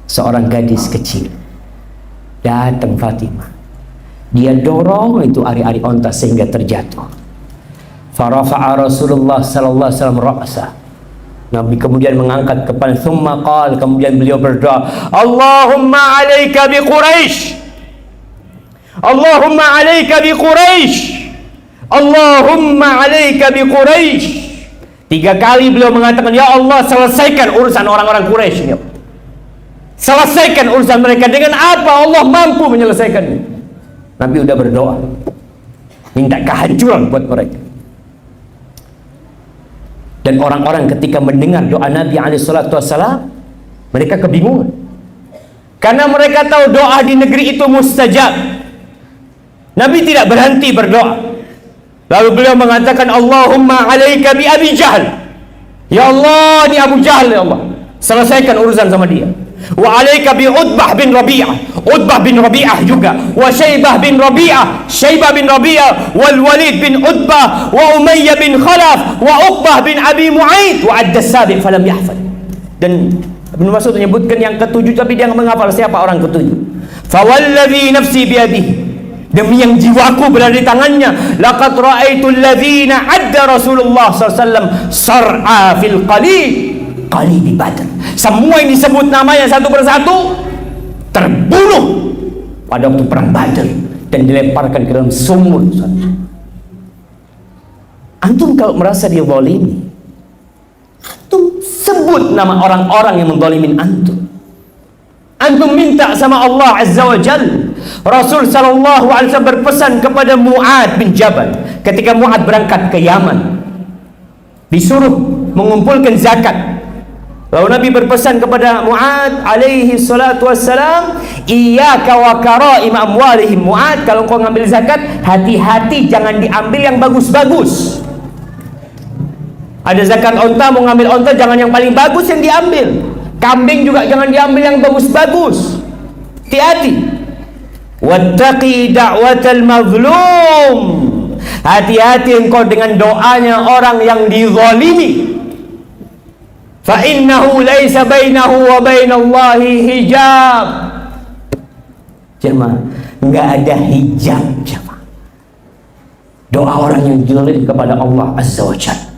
seorang gadis kecil. Datang Fatimah, dia dorong itu ari-ari onta sehingga terjatuh. Farafa'a Rasulullah sallallahu alaihi wasallam ra'sa. Nabi kemudian mengangkat kepala. Thumma qala, kemudian beliau berdoa, Allahumma alaika bi Quraisy, Allahumma alaika bi Quraisy, Allahumma alaika bi Quraisy. 3 kali beliau mengatakan, ya Allah, selesaikan urusan orang-orang Quraisy. Selesaikan urusan mereka. Dengan apa Allah mampu menyelesaikannya? Nabi udah berdoa, minta kehancuran buat mereka. Dan orang-orang ketika mendengar doa Nabi SAW, mereka kebingungan, karena mereka tahu doa di negeri itu mustajab. Nabi tidak berhenti berdoa. Lalu beliau mengatakan, Allahumma alaika bi Abi Jahal. Ya Allah, ini Abu Jahal, ya Allah, selesaikan urusan sama dia. Wa alaika bi Utbah bin Rabi'ah, Utbah bin Rabi'ah juga. Wa Syaibah bin Rabi'ah, Syaibah bin Rabi'ah. Wal Walid bin Utbah. Wa Umayyah bin Khalaf. Wa Uqbah bin Abi Mu'aid. Wa adda sabi' falam yahfad. Dan Ibnu Mas'ud menyebutkan yang ketujuh, tapi dia menghafal siapa orang ketujuh. Fawalladhi nafsi biyadihi, demi yang jiwaku berada di tangannya, laqad ra'aitul ladzina adda Rasulullah SAW sar'a fil qalib Badr. Semua yang disebut namanya satu persatu terbunuh pada waktu perang Badr dan dilemparkan ke dalam sumur. Antum kalau merasa dia zalimi, antum sebut nama orang-orang yang menzalimin antum. Antum minta sama Allah Azza wa Jalla. Rasul sallallahu alaihi wasallam berpesan kepada Mu'ad bin Jabal ketika Mu'ad berangkat ke Yaman, disuruh mengumpulkan zakat. Lalu Nabi berpesan kepada Mu'ad alaihi salatu wassalam, iyyaka wa kara'im amwalihim. Mu'ad, kalau kau ngambil zakat, hati-hati jangan diambil yang bagus-bagus. Ada zakat onta, mau ngambil onta, jangan yang paling bagus yang diambil. Kambing juga jangan diambil yang bagus-bagus. Hati-hati. Wattaqi da'watal mazlum. Hati-hati engkau dengan doanya orang yang dizalimi. Fa innahu laisa bainahu wa bainallahi hijab. Jemaah, enggak ada hijab, jemaah. Doa orang yang dizalimi kepada Allah Azza wa Jalla,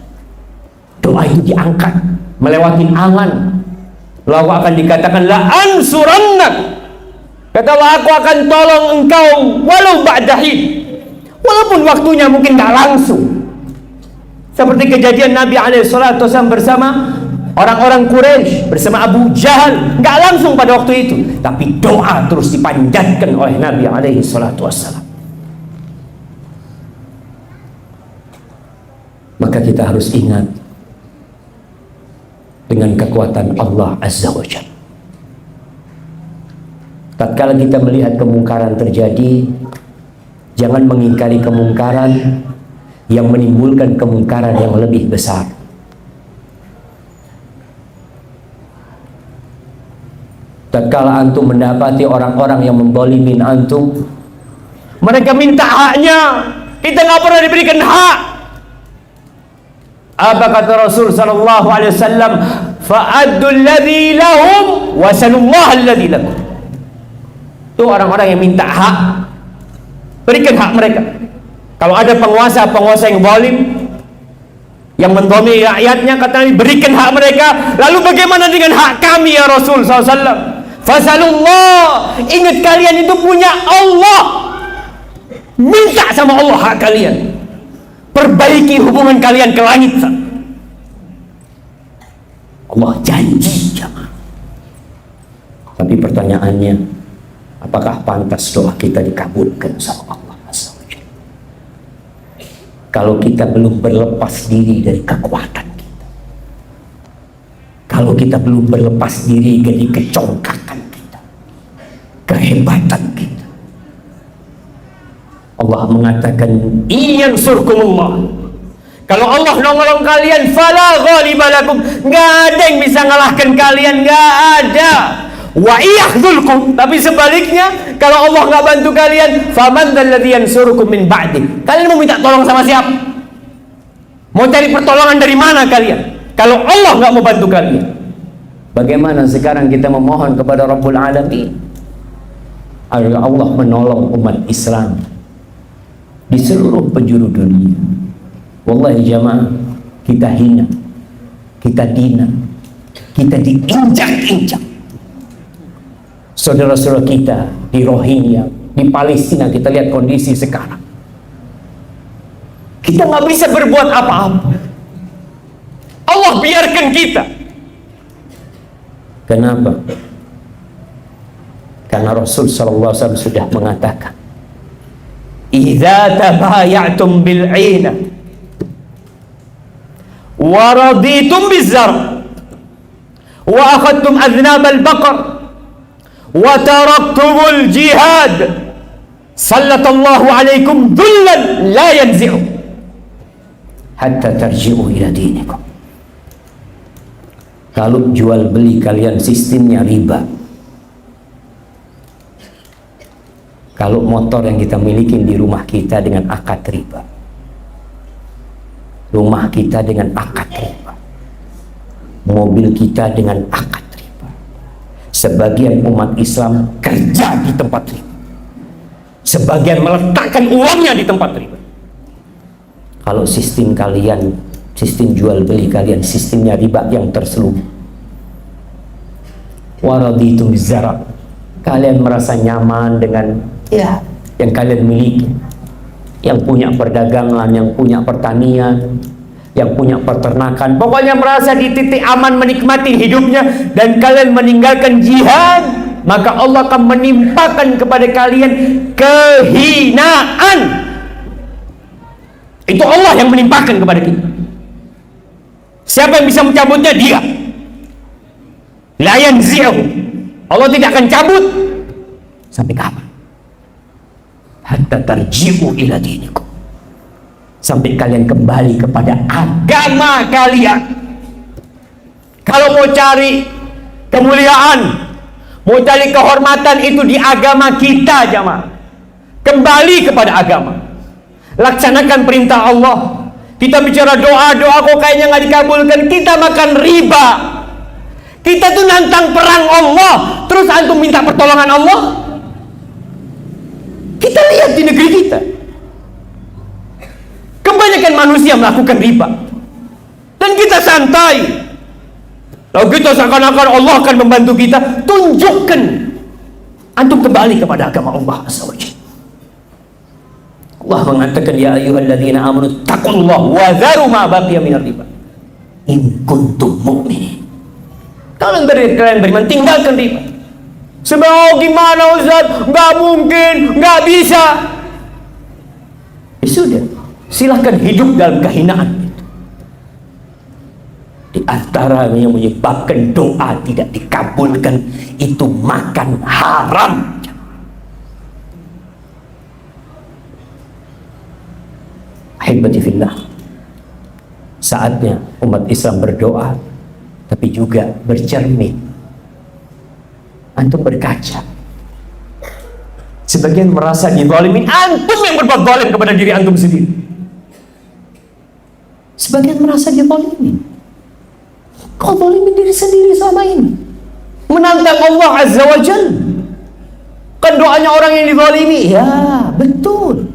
doa itu diangkat melewati angan. Lalu akan dikatakan, la ansurannak, kata Allah, aku akan tolong engkau walau ba'dahin, walaupun waktunya mungkin tak langsung. Seperti kejadian Nabi SAW bersama orang-orang Quraisy, bersama Abu Jahal, nggak langsung pada waktu itu, tapi doa terus dipanjatkan oleh Nabi SAW. Maka kita harus ingat dengan kekuatan Allah Azza wa Jalla. Tatkala kita melihat kemungkaran terjadi, jangan mengingkari kemungkaran yang menimbulkan kemungkaran yang lebih besar. Tatkala antum mendapati orang-orang yang menzalimin antum, mereka minta haknya, kita nggak pernah diberikan hak. Apa kata Rasul sallallahu alaihi wasallam? Fa'addu alladhi lahum wa sallallahu alladhi lakum. Itu orang-orang yang minta hak, berikan hak mereka. Kalau ada penguasa yang zalim, yang mendolimi rakyatnya, kata Nabi, berikan hak mereka. Lalu bagaimana dengan hak kami ya Rasul SAW? Fasalullah, ingat kalian itu punya Allah, minta sama Allah hak kalian, perbaiki hubungan kalian ke langit. Allah janji jamaah. Tapi pertanyaannya, apakah pantas doa kita dikabulkan sama Allah? Kalau kita belum berlepas diri dari kekuatan kita, kalau kita belum berlepas diri dari kecongkakan kita, kehebatan kita. Allah mengatakan, "Iyan surkumullah." Kalau Allah nolong kalian, fala ghaliba lakum, nggak ada yang bisa ngalahkan kalian, nggak ada. Wa iyakhzulkum, tapi sebaliknya, kalau Allah nggak bantu kalian, faman dzalladzi yansurukum min ba'di. Kalian mau minta tolong sama siapa? Mau cari pertolongan dari mana kalian? Kalau Allah nggak mau bantu kalian. Bagaimana sekarang kita memohon kepada Rabbul Alamin agar Allah menolong umat Islam di seluruh penjuru dunia? Wallahi jamaah, kita hina, kita dina, kita diinjak-injak. Saudara-saudara kita di Rohingya, di Palestina, kita lihat kondisi sekarang. Kita nggak bisa berbuat apa-apa. Allah biarkan kita. Kenapa? Karena Rasul SAW sudah mengatakan, "Idza tabayatum bil 'ina wa raditum biz-zar' wa akhadtum adnab al-baqar wa taraktumul jihad sallallahu alaikum dhullan la yanzi'u hatta tarji'u ila dinikum." Kalau jual beli kalian sistemnya riba, kalau motor yang kita miliki di rumah kita dengan akad riba, rumah kita dengan akad riba, mobil kita dengan akad riba, sebagian umat Islam kerja di tempat riba, sebagian meletakkan uangnya di tempat riba. Kalau sistem kalian, sistem jual beli kalian, sistemnya riba yang terselubung, waraditum bizara, kalian merasa nyaman dengan yang kalian miliki, yang punya perdagangan, yang punya pertanian, yang punya peternakan, pokoknya merasa di titik aman menikmati hidupnya, dan kalian meninggalkan jihad, maka Allah akan menimpakan kepada kalian kehinaan. Itu Allah yang menimpakan kepada kita. Siapa yang bisa mencabutnya? Dia. La yanzi'u. Allah tidak akan cabut sampai kapan? Hatta tarji'u ila dinikum, sampai kalian kembali kepada agama kalian. Kalau mau cari kemuliaan, mau cari kehormatan, itu di agama kita jamaah. Kembali kepada agama, laksanakan perintah Allah. Kita bicara doa kok kayaknya nggak dikabulkan, kita makan riba. Kita tuh nantang perang Allah, terus antum minta pertolongan Allah. Kita lihat di negeri kita, kebanyakan manusia melakukan riba, dan kita santai. Lalu kita seakan-akan Allah akan membantu kita. Tunjukkan antum kembali kepada agama Allah SWT. Allah mengatakan, ya ayyuhalladzina amanu taqullaha wa dharu ma baqiya minar riba in kuntum mu'minin. Kalau kalian beriman, tinggalkan riba. Sebab gimana Ustaz? Nggak mungkin, nggak bisa. Ya sudah, silahkan hidup dalam kehinaan. Di antara yang menyebabkan doa tidak dikabulkan itu makan haram. Ahibati fillah, saatnya umat Islam berdoa, tapi juga bercermin. Antum berkaca. Sebagian merasa dizalimin, antum yang berbuat zalim kepada diri antum sendiri. Sebagian merasa dia zalimi. Kau zalimi diri sendiri selama ini, menantang Allah Azza wa Jalla. Kan doanya orang yang dizalimi, ya betul,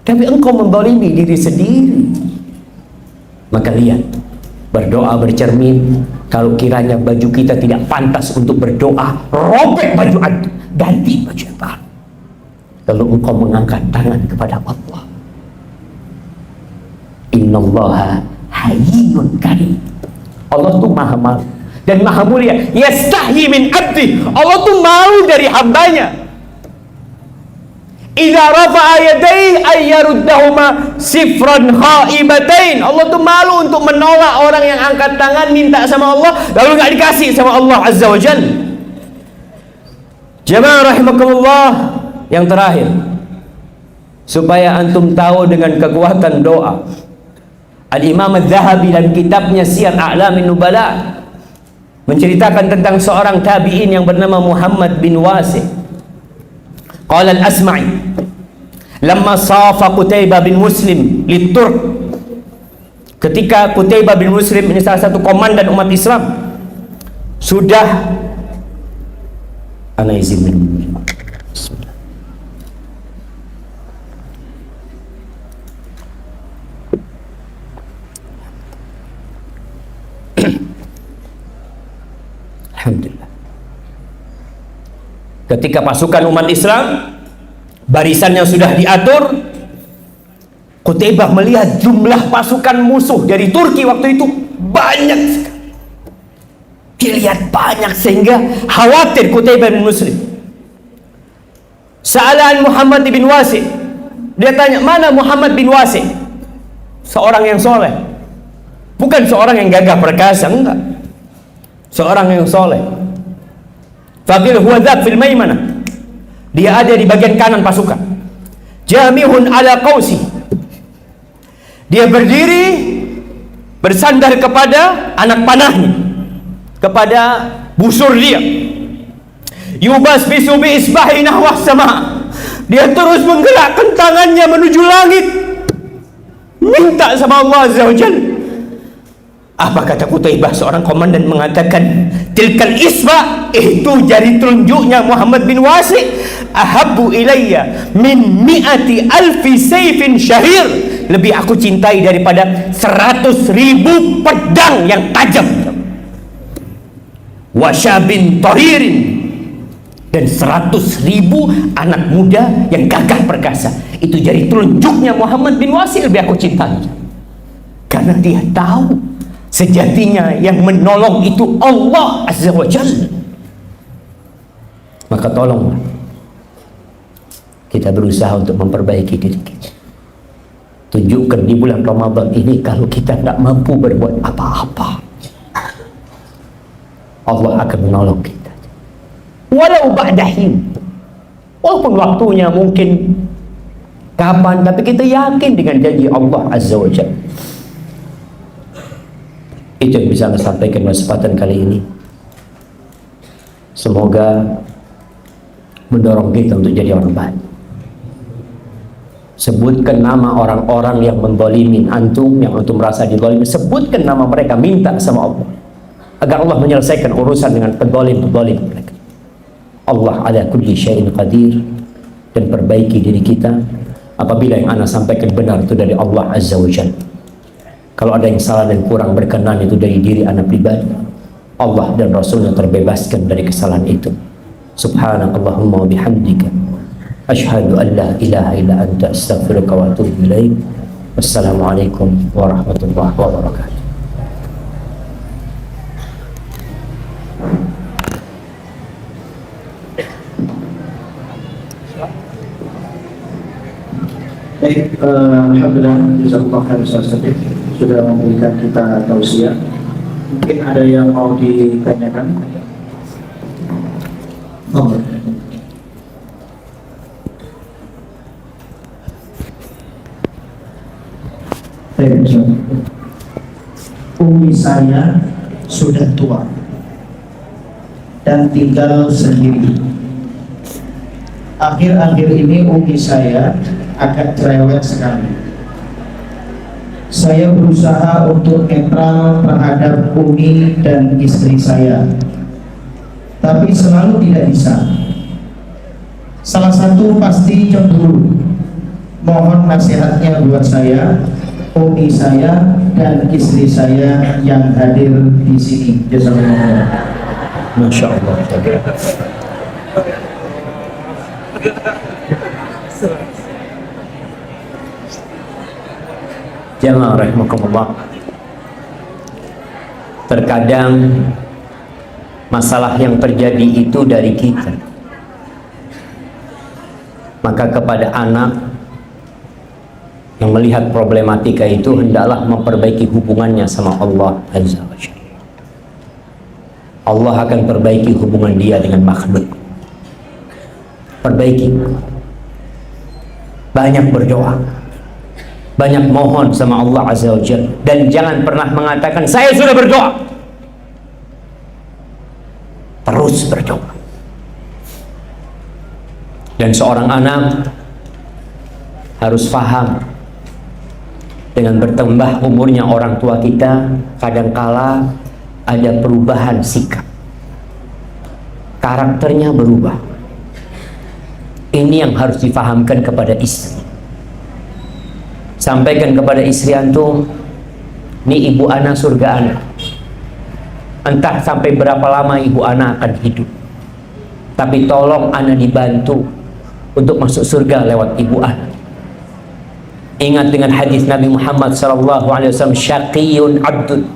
tapi engkau menzalimi diri sendiri. Maka lihat, berdoa bercermin. Kalau kiranya baju kita tidak pantas untuk berdoa, robek baju antum, ganti baju yang baru. Lalu engkau mengangkat tangan kepada Allah. Innallaha hayyun karim. Allah tuh maha malu dan maha mulia. Yastahi min abdi. Allah tuh malu dari hambanya. Idza rafa'a yadayhi ay yaruddahuma sifran khaibatain. Allah tuh malu untuk menolak orang yang angkat tangan minta sama Allah lalu nggak dikasih sama Allah Azza wa Jalla. Jemaah rahimakumullah, yang terakhir, supaya antum tahu dengan kekuatan doa, Al-Imam Adz-Dzahabi dalam kitabnya Siyar A'lamin Nubala menceritakan tentang seorang tabi'in yang bernama Muhammad bin Wasi'. Qala al-Asma'i lamma safa Qutaibah bin Muslim liturk, ketika Qutaibah bin Muslim ini salah satu komandan umat Islam sudah ana izin minum. Bismillah. Alhamdulillah. Ketika pasukan umat Islam barisannya sudah diatur, Qutaibah melihat jumlah pasukan musuh dari Turki waktu itu banyak sekali. Dilihat banyak sehingga khawatir Qutaibah bin Muslim. Sa'alan Muhammad bin Wasi'. Dia tanya, mana Muhammad bin Wasi'? Seorang yang soleh, bukan seorang yang gagah perkasa, enggak. Seorang yang soleh. Faqil huwa dzak fil maimanah. Dia ada di bagian kanan pasukan. Jamihun ala qausi. Dia berdiri bersandar kepada anak panahnya, kepada busur dia. Yubas bisu bi isbahi nahwa sama. Dia terus menggerakkan tangannya menuju langit, minta sama Allah Azza wa Jalla. Apa kata Qutaibah? Seorang komandan mengatakan, tilkal isba, itu jari telunjuknya Muhammad bin Wasi', ahabbu ilayya min mi'ati alfi sayfin syahir, lebih aku cintai daripada 100.000 pedang yang tajam, wa syabin tahirin, dan 100.000 anak muda yang gagah perkasa. Itu jari telunjuknya Muhammad bin Wasi', lebih aku cintai, karena dia tahu sejatinya yang menolong itu Allah Azza wa Jalla. Maka tolonglah kita berusaha untuk memperbaiki diri kita. Tunjukkan di bulan Ramadan ini kalau kita tidak mampu berbuat apa-apa, Allah akan menolong kita. Walau ba'dahin, walaupun waktunya mungkin kapan, tapi kita yakin dengan janji Allah Azza wa Jalla. Itu yang bisa saya sampaikan kesempatan kali ini. Semoga mendorong kita untuk jadi orang baik. Sebutkan nama orang-orang yang menzalimin antum, yang antum merasa dizalimi. Sebutkan nama mereka, minta sama Allah agar Allah menyelesaikan urusan dengan penzalim-penzalim mereka. Allah ala kulli syai'in qadir. Dan perbaiki diri kita apabila yang ana sampaikan benar itu dari Allah Azza wa Jalla. Kalau ada yang salah dan kurang berkenan itu dari diri anak pribadi, Allah dan Rasulnya terbebaskan dari kesalahan itu. Subhanakallahumma wa bihamdika asyhadu an la ilaha illa anta astaghfiruka wa atubu ilaik. Wassalamualaikum warahmatullahi wabarakatuh. Baik, alhamdulillah, jazakallahu khairan Ustaz Sadiq sudah memberikan kita tausiah. Mungkin ada yang mau ditanyakan? Oh. Baik, Ustaz. Umi saya sudah tua dan tinggal sendiri. Akhir-akhir ini umi saya agak cerewet sekali. Saya berusaha untuk netral terhadap Umi dan istri saya, tapi selalu tidak bisa. Salah satu pasti cemburu. Mohon nasihatnya buat saya, Umi saya, dan istri saya yang hadir di sini. Jazakallah. Masya Allah. Jamaah rahimakumullah. Terkadang masalah yang terjadi itu dari kita. Maka kepada anak yang melihat problematika itu, hendaklah memperbaiki hubungannya sama Allah Azza wa Jalla. Allah akan perbaiki hubungan dia dengan makhluk. Perbaiki. Banyak berdoa, banyak mohon sama Allah Azza wa Jalla, dan jangan pernah mengatakan saya sudah berdoa. Terus berdoa. Dan seorang anak harus paham, dengan bertambah umurnya orang tua kita, kadangkala ada perubahan sikap, karakternya berubah. Ini yang harus difahamkan kepada istri. Sampaikan kepada istri antum, ini ibu ana surga ana. Entah sampai berapa lama ibu ana akan hidup, tapi tolong ana dibantu untuk masuk surga lewat ibu ana. Ingat dengan hadis Nabi Muhammad SAW, syaqiyun abdun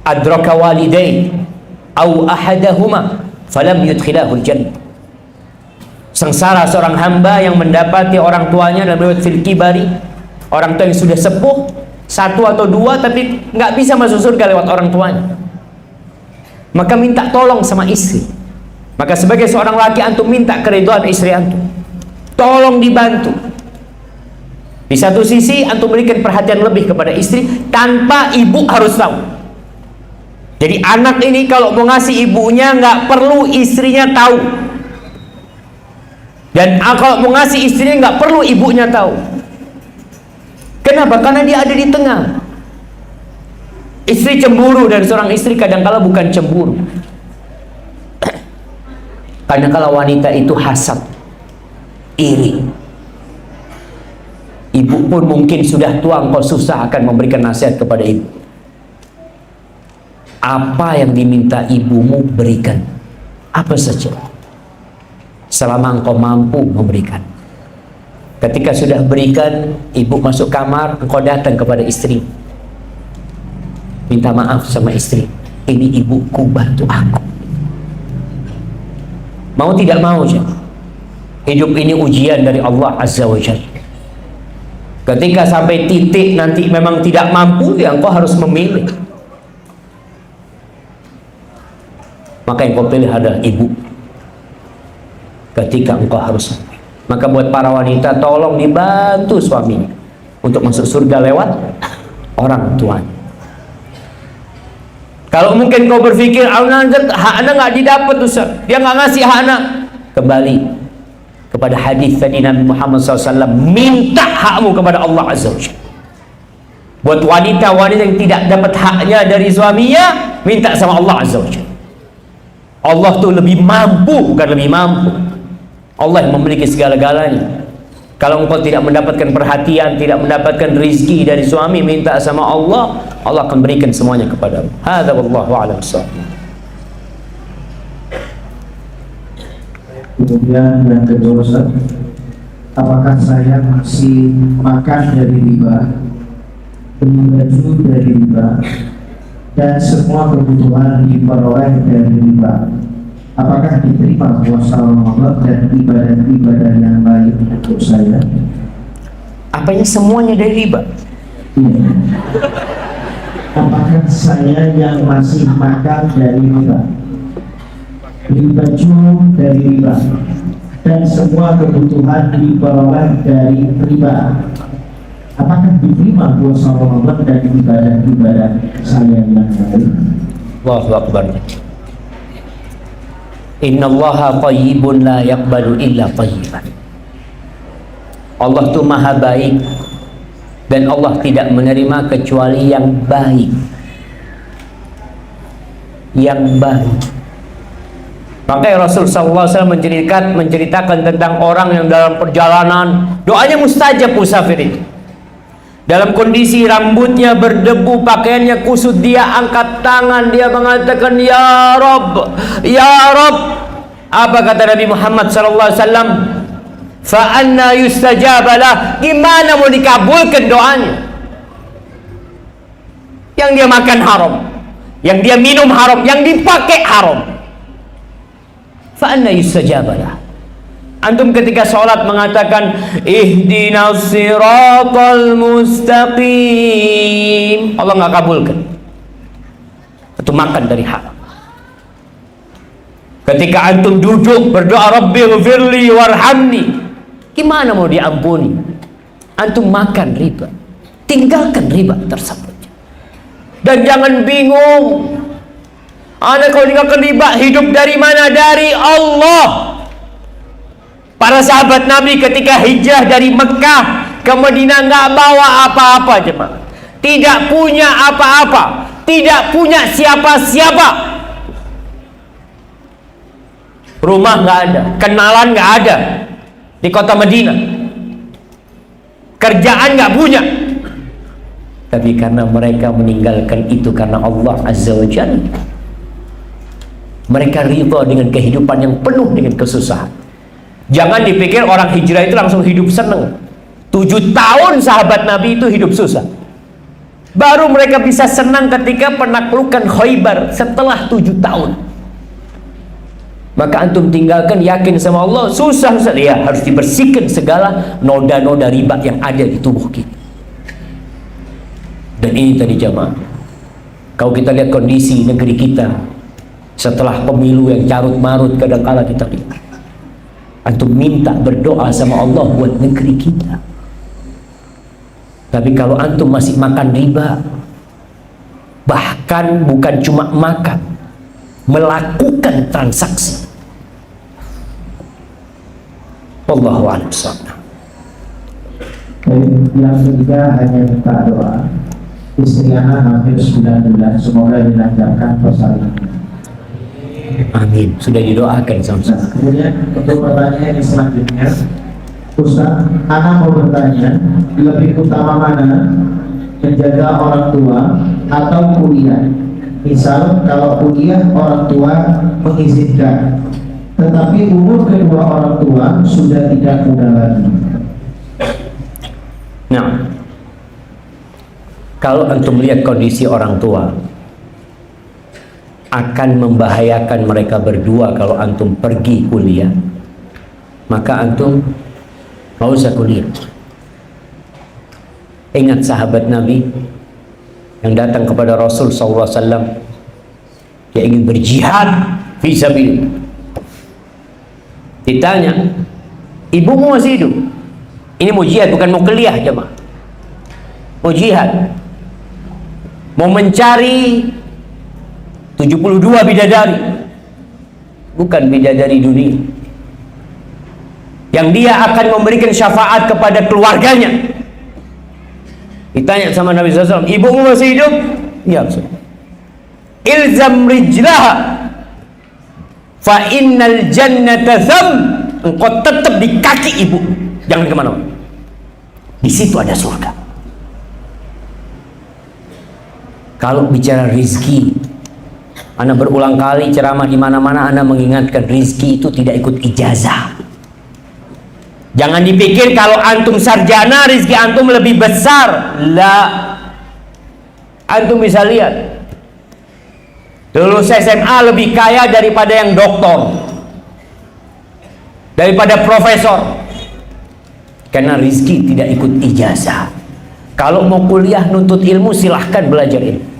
adraka walidayhi aw ahadahuma falam yudkhilahul jannah. Sengsara seorang hamba yang mendapati orang tuanya dalam riwayat fil kibari, orang tua yang sudah sepuh, satu atau dua, tapi nggak bisa masuk surga lewat orang tuanya. Maka minta tolong sama istri. Maka sebagai seorang laki, antum minta keridhaan istri antum, tolong dibantu. Di satu sisi antum berikan perhatian lebih kepada istri tanpa ibu harus tahu. Jadi anak ini kalau mau ngasih ibunya nggak perlu istrinya tahu, dan kalau mau ngasih istrinya nggak perlu ibunya tahu. Kenapa? Karena dia ada di tengah. Istri cemburu, dan seorang istri kadangkala bukan cemburu. Kadangkala wanita itu hasad, iri. Ibu pun mungkin sudah tua, engkau susah akan memberikan nasihat kepada ibu. Apa yang diminta ibumu berikan, apa saja, selama engkau mampu memberikan. Ketika sudah berikan, ibu masuk kamar, engkau datang kepada istri, minta maaf sama istri, ini ibuku bantu aku. Mau tidak mau, hidup ini ujian dari Allah Azza wa Jalla. Ketika sampai titik nanti memang tidak mampu, ya engkau harus memilih. Maka yang kau pilih adalah ibu. Ketika engkau harus memilih, maka buat para wanita, tolong dibantu suaminya untuk masuk surga lewat orang tuanya. Kalau mungkin kau berpikir, hak anak nggak didapat, Ustaz, dia nggak ngasih hak anak, kembali kepada hadis tadi Nabi Muhammad SAW, minta hakmu kepada Allah Azza wa Jalla. Buat wanita-wanita yang tidak dapat haknya dari suaminya, minta sama Allah Azza wa Jalla. Allah tuh lebih mampu, bukan lebih mampu. Allah yang memiliki segala-galanya. Kalau engkau tidak mendapatkan perhatian, tidak mendapatkan rizki dari suami, minta sama Allah, Allah akan berikan semuanya kepadamu. Hadza wallahu a'lam bissawab. Kemudian yang kedua, Ustaz, apakah saya masih makan dari riba, beli baju dari riba, dan semua kebutuhan diperoleh dari riba? Apakah diterima puasa Ramadan dan ibadah-ibadah yang lain untuk saya? Apanya semuanya dari riba? Iya. Apakah saya yang masih makan dari riba, beli baju dari riba, dan semua kebutuhan diperoleh dari riba? Apakah diterima puasa Ramadan dan ibadah-ibadah saya yang lain? Allahu Akbar. Innallaha thayyibun la yaqbalu illa thayyiban. Allah tuh maha baik, dan Allah tidak menerima kecuali yang baik. Yang baik. Makanya Rasul SAW menceritakan tentang orang yang dalam perjalanan doanya mustajab musafir itu. Dalam kondisi rambutnya berdebu, pakaiannya kusut, dia angkat tangan, dia mengatakan ya Rabb, ya Rabb. Apa kata Nabi Muhammad SAW? Fa anna yustajabalah. Gimana mau dikabulkan doanya? Yang dia makan haram, yang dia minum haram, yang dipakai haram. Fa anna yustajabalah. Antum ketika sholat mengatakan ihdinas siratal mustaqim, Allah nggak kabulkan. Itu makan dari haram. Ketika antum duduk berdoa Rabbi ghfirli warhamni, gimana mau diampuni? Antum makan riba. Tinggalkan riba tersebut. Dan jangan bingung, Anda kalau tinggalkan riba, hidup dari mana? Dari Allah. Para sahabat Nabi ketika hijrah dari Mekah ke Madinah nggak bawa apa-apa, jemaah. Tidak punya apa-apa, tidak punya siapa-siapa. Rumah nggak ada, kenalan nggak ada di kota Madinah. Kerjaan nggak punya. Tapi karena mereka meninggalkan itu karena Allah Azza wa Jalla, mereka ridha dengan kehidupan yang penuh dengan kesusahan. Jangan dipikir orang hijrah itu langsung hidup senang. 7 tahun sahabat Nabi itu hidup susah. Baru mereka bisa senang ketika penaklukan Khaybar setelah 7 tahun. Maka antum tinggalkan, yakin sama Allah, susah ya, harus dibersihkan segala noda-noda riba yang ada di tubuh kita. Dan ini tadi jamaah, kalau kita lihat kondisi negeri kita setelah pemilu yang carut marut, kadang-kala kita lihat, antum minta berdoa sama Allah buat negeri kita. Tapi kalau antum masih makan riba, bahkan bukan cuma makan, melakukan transaksi, wallahu a'lam bishawab. Yang ketiga hanya minta doa. Istri anak hampir 9 bulan, semoga dilancarkan persalinan. Amin. Sudah didoakan sama-sama. Kemudian untuk pertanyaan yang selanjutnya, Ustaz, anak mau bertanya, lebih utama mana menjaga orang tua atau kuliah? Misal kalau kuliah orang tua mengizinkan, tetapi umur kedua orang tua sudah tidak muda lagi. Nah, kalau antum melihat kondisi orang tua akan membahayakan mereka berdua kalau antum pergi kuliah, maka antum mau usah kuliah. Ingat sahabat Nabi yang datang kepada Rasul SAW, dia ingin berjihad fi sabilillah. Ditanya, ibumu masih hidup? Ini mau jihad, bukan mau kuliah jemaah. Mau jihad, mau mencari 72 bidadari, bukan bidadari dunia, yang dia akan memberikan syafaat kepada keluarganya. Ditanya sama Nabi SAW, ibumu masih hidup? Ya, ilzam rijlaha fa innal jannata tham. Engkau tetap di kaki ibu, jangan kemana-mana, di situ ada surga. Kalau bicara rizki, Ana berulang kali ceramah di mana-mana, Ana mengingatkan rizki itu tidak ikut ijazah. Jangan dipikir kalau antum sarjana rizki antum lebih besar. Lah, antum bisa lihat, lulus SMA lebih kaya daripada yang doktor, daripada profesor, karena rizki tidak ikut ijazah. Kalau mau kuliah nuntut ilmu, silahkan belajar ilmu.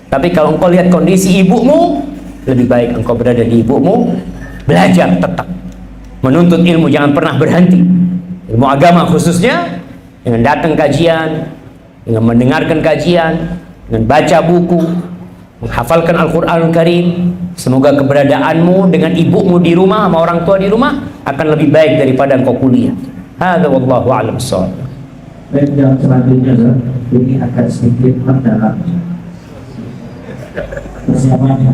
Tapi kalau engkau lihat kondisi ibumu, lebih baik engkau berada di ibumu, belajar tetap, menuntut ilmu, jangan pernah berhenti. Ilmu agama khususnya, dengan datang kajian, dengan mendengarkan kajian, dengan baca buku, menghafalkan Al-Quranul Karim. Semoga keberadaanmu dengan ibumu di rumah, sama orang tua di rumah, akan lebih baik daripada engkau kuliah. Hadza wallahu a'lam bishawab. Baik, yang selanjutnya ini agak sedikit mendalam persiapannya.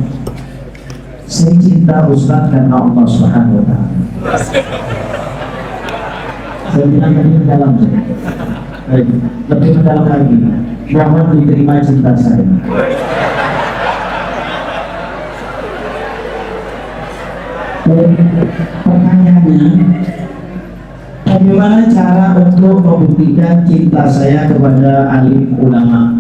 Saya cinta Ustaz karena Allah Subhanahu wa Ta'ala. Saya bilang tadi mendalam, lebih mendalam lagi. Mohon diterima cinta saya. Pertanyaannya, bagaimana cara untuk membuktikan cinta saya kepada alim ulama?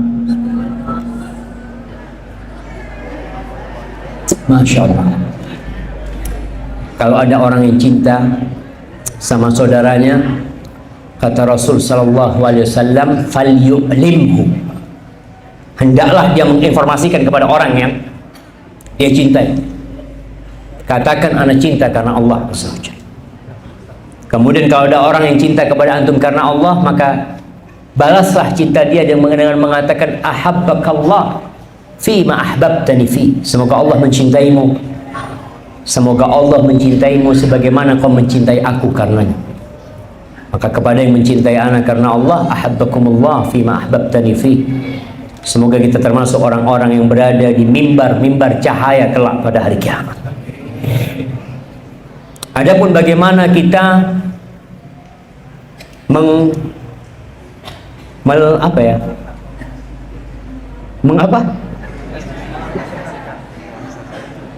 Masya Allah. Kalau ada orang yang cinta sama saudaranya, kata Rasul Sallallahu Alaihi Wasallam, falyu'limhu, hendaklah dia menginformasikan kepada orang yang dia cintai. Katakan anak cinta karena Allah. Kemudian kalau ada orang yang cinta kepada antum karena Allah, maka balaslah cinta dia dengan mengatakan ahabbakallah fi ma ahbabtani fi. Semoga Allah mencintaimu. Semoga Allah mencintaimu sebagaimana kau mencintai aku karenanya. Maka kepada yang mencintai anak karena Allah, ahabbakumullah fi ma ahbabtani fi. Semoga kita termasuk orang-orang yang berada di mimbar-mimbar cahaya kelak pada hari kiamat. Adapun bagaimana kita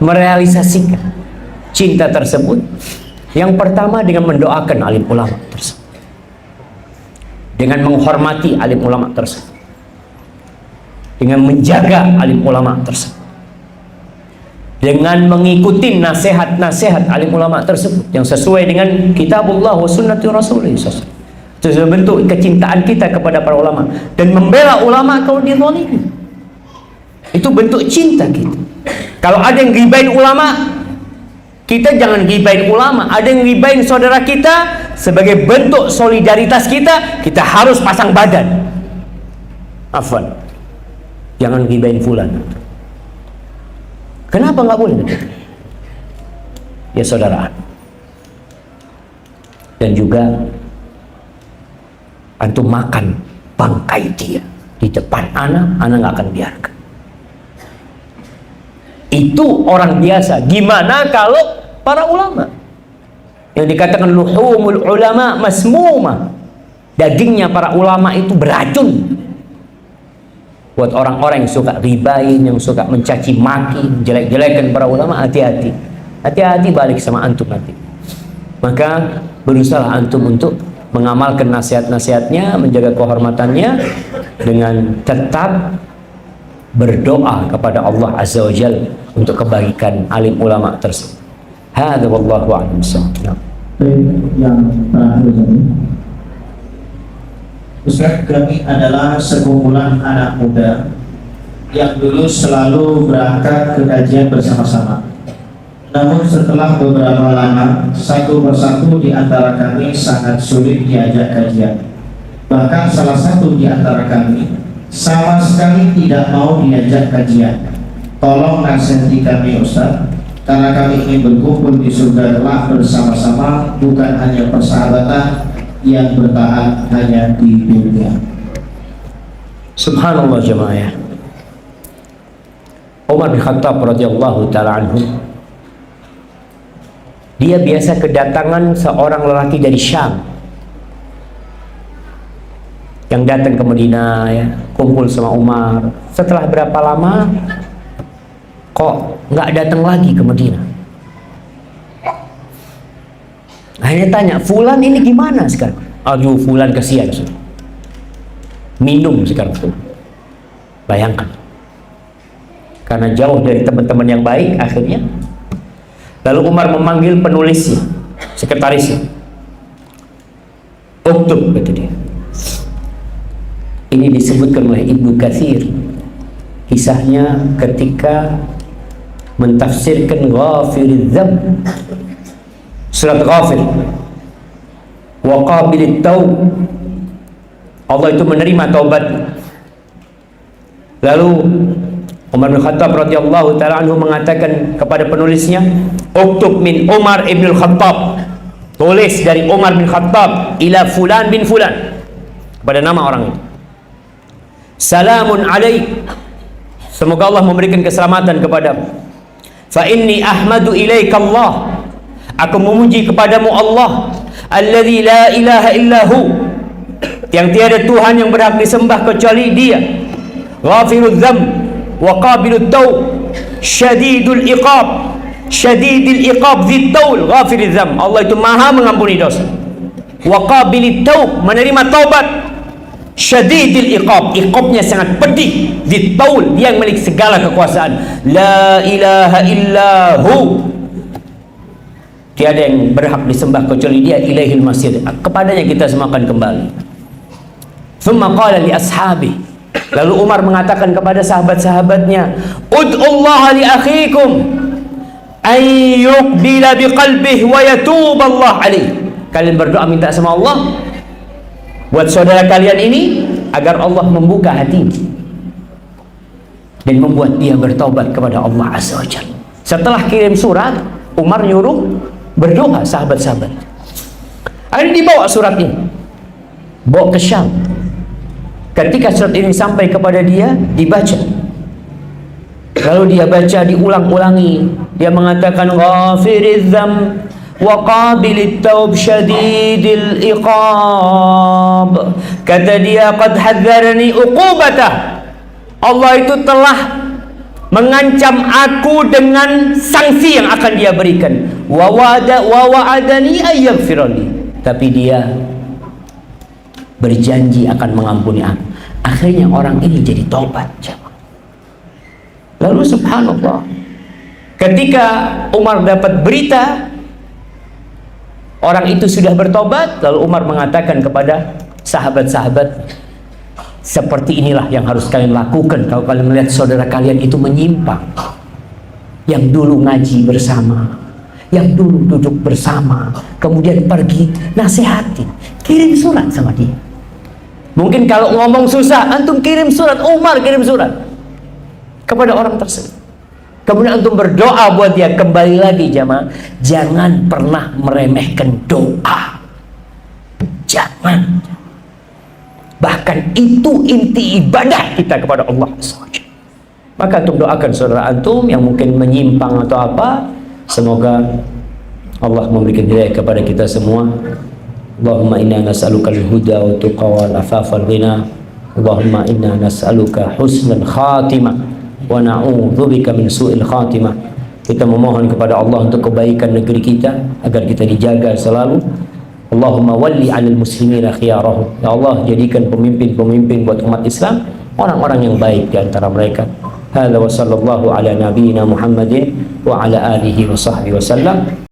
merealisasikan cinta tersebut, yang pertama dengan mendoakan alim ulama tersebut, dengan menghormati alim ulama tersebut, dengan menjaga alim ulama tersebut, dengan mengikuti nasihat-nasihat alim ulama tersebut yang sesuai dengan kitabullah wa sunnati rasulih. Itu bentuk kecintaan kita kepada para ulama, dan membela ulama kalau dizalimi. Itu bentuk cinta kita. Kalau ada yang gibain ulama, kita jangan gibain ulama. Ada yang gibain saudara kita, sebagai bentuk solidaritas kita harus pasang badan. Afwan, jangan gibain fulan. Kenapa nggak boleh? Ya saudara. Dan juga antum makan bangkai dia di depan anak nggak akan biarkan. Itu orang biasa. Gimana kalau para ulama yang dikatakan luhumul ulama masmumah, dagingnya para ulama itu beracun. Buat orang-orang yang suka ribain, yang suka mencaci maki, jelek-jelekan para ulama, hati-hati. Hati-hati balik sama antum nanti. Maka berusaha antum untuk mengamalkan nasihat-nasihatnya, menjaga kehormatannya, dengan tetap berdoa kepada Allah Azza wa Jalla untuk kebaikan alim ulama tersebut. Hadza wallahu a'lam. Yang terakhir ini, Ustaz, kami adalah sekumpulan anak muda yang dulu selalu berangkat ke kajian bersama-sama. Namun setelah beberapa lama, satu persatu di antara kami sangat sulit diajak kajian. Bahkan salah satu di antara kami sama sekali tidak mau diajak kajian. Tolong nasihati kami Ustaz, karena kami ingin berkumpul di surga kelak bersama-sama, bukan hanya persahabatan yang bertahan hanya di dunia. Subhanallah jemaah. Umar bin Khattab radhiyallahu taala anhu, dia biasa kedatangan seorang lelaki dari Syam yang datang ke Madinah, ya, kumpul sama Umar. Setelah berapa lama kok nggak datang lagi ke Madinah? Akhirnya tanya, fulan ini gimana sekarang? Aduh, fulan kesian, minum sekarang tuh. Bayangkan, karena jauh dari teman-teman yang baik. Akhirnya lalu Umar memanggil penulisnya, sekretarisnya. Uktub, kata dia. Ini disebutkan oleh Ibnu Katsir, kisahnya ketika mentafsirkan Ghafiriz Dzamb, surat Ghafir, wa qabilit taub, Allah itu menerima taubat. Lalu Umar bin Khattab radhiyallahu taala anhu mengatakan kepada penulisnya, uktub min Umar ibn Khattab, tulis dari Umar bin Khattab ila fulan bin fulan, pada nama orang itu. Salamun alaik, semoga Allah memberikan keselamatan kepadamu. Fa inni ahmadu ilaika Allah, aku memuji kepadamu Allah, alladzi la ilaha illahu, yang tiada Tuhan yang berhak disembah kecuali Dia. Ghafirudz dzamb wa qabilut taub, syadidul iqab, syadidul iqab dzit taul, ghafiriz dzamb. Allah itu maha mengampuni dosa. Wa qabilit taub, menerima taubat. Syadidul iqab, iqabnya sangat pedih. Dzit taul, dia yang memiliki segala kekuasaan. La ilaha illahu, tiada yang berhak disembah kecuali Dia. Ilaihil masir, kepadanya kita semua akan kembali. Thumma qala li ashabi, lalu Umar mengatakan kepada sahabat-sahabatnya, ud'ullaha li akhikum ay yuqbila biqalbihi wa yatub Allah alaih. Kalian berdoa minta sama Allah buat saudara kalian ini agar Allah membuka hati dan membuat dia bertaubat kepada Allah Azza wa Jalla. Setelah kirim surat, Umar nyuruh berdoa sahabat-sahabat. Akhirnya dibawa surat ini, bawa ke Syam. Ketika surat ini sampai kepada dia, dibaca. Lalu dia baca, diulang-ulangi. Dia mengatakan, ghafiriz dzamb wa qabilit taub, syadidil iqab. Kata dia, qad hadzarani uqubatah, Allah itu telah mengancam aku dengan sanksi yang akan Dia berikan. Wa wa'adani ayyaghfirali, tapi Dia berjanji akan mengampuni aku. Akhirnya orang ini jadi taubat. Lalu subhanallah, ketika Umar dapat berita orang itu sudah bertobat, lalu Umar mengatakan kepada sahabat-sahabat, seperti inilah yang harus kalian lakukan kalau kalian melihat saudara kalian itu menyimpang, yang dulu ngaji bersama, yang dulu duduk bersama, kemudian pergi, nasihatin, kirim surat sama dia. Mungkin kalau ngomong susah, antum kirim surat. Umar kirim surat kepada orang tersebut. Kemudian antum berdoa buat dia. Kembali lagi jamaah, jangan pernah meremehkan doa. Jangan. Bahkan itu inti ibadah kita kepada Allah SWT. Maka antum doakan saudara antum yang mungkin menyimpang atau apa, semoga Allah memberikan hidayah kepada kita semua. Allahumma inna nas'aluka al-huda wa tuqa wal afafa wal ghina. Allahumma inna nas'aluka husnal khatimah wa na'udzubika min su'il khatimah. Kita memohon kepada Allah untuk kebaikan negeri kita agar kita dijaga selalu. Allahumma walli 'alal muslimina khiyarahum. Ya Allah, jadikan pemimpin-pemimpin buat umat Islam orang-orang yang baik di antara mereka. Hadza wa sallallahu ala nabiyyina Muhammadin wa ala alihi wa sahbihi wasallam.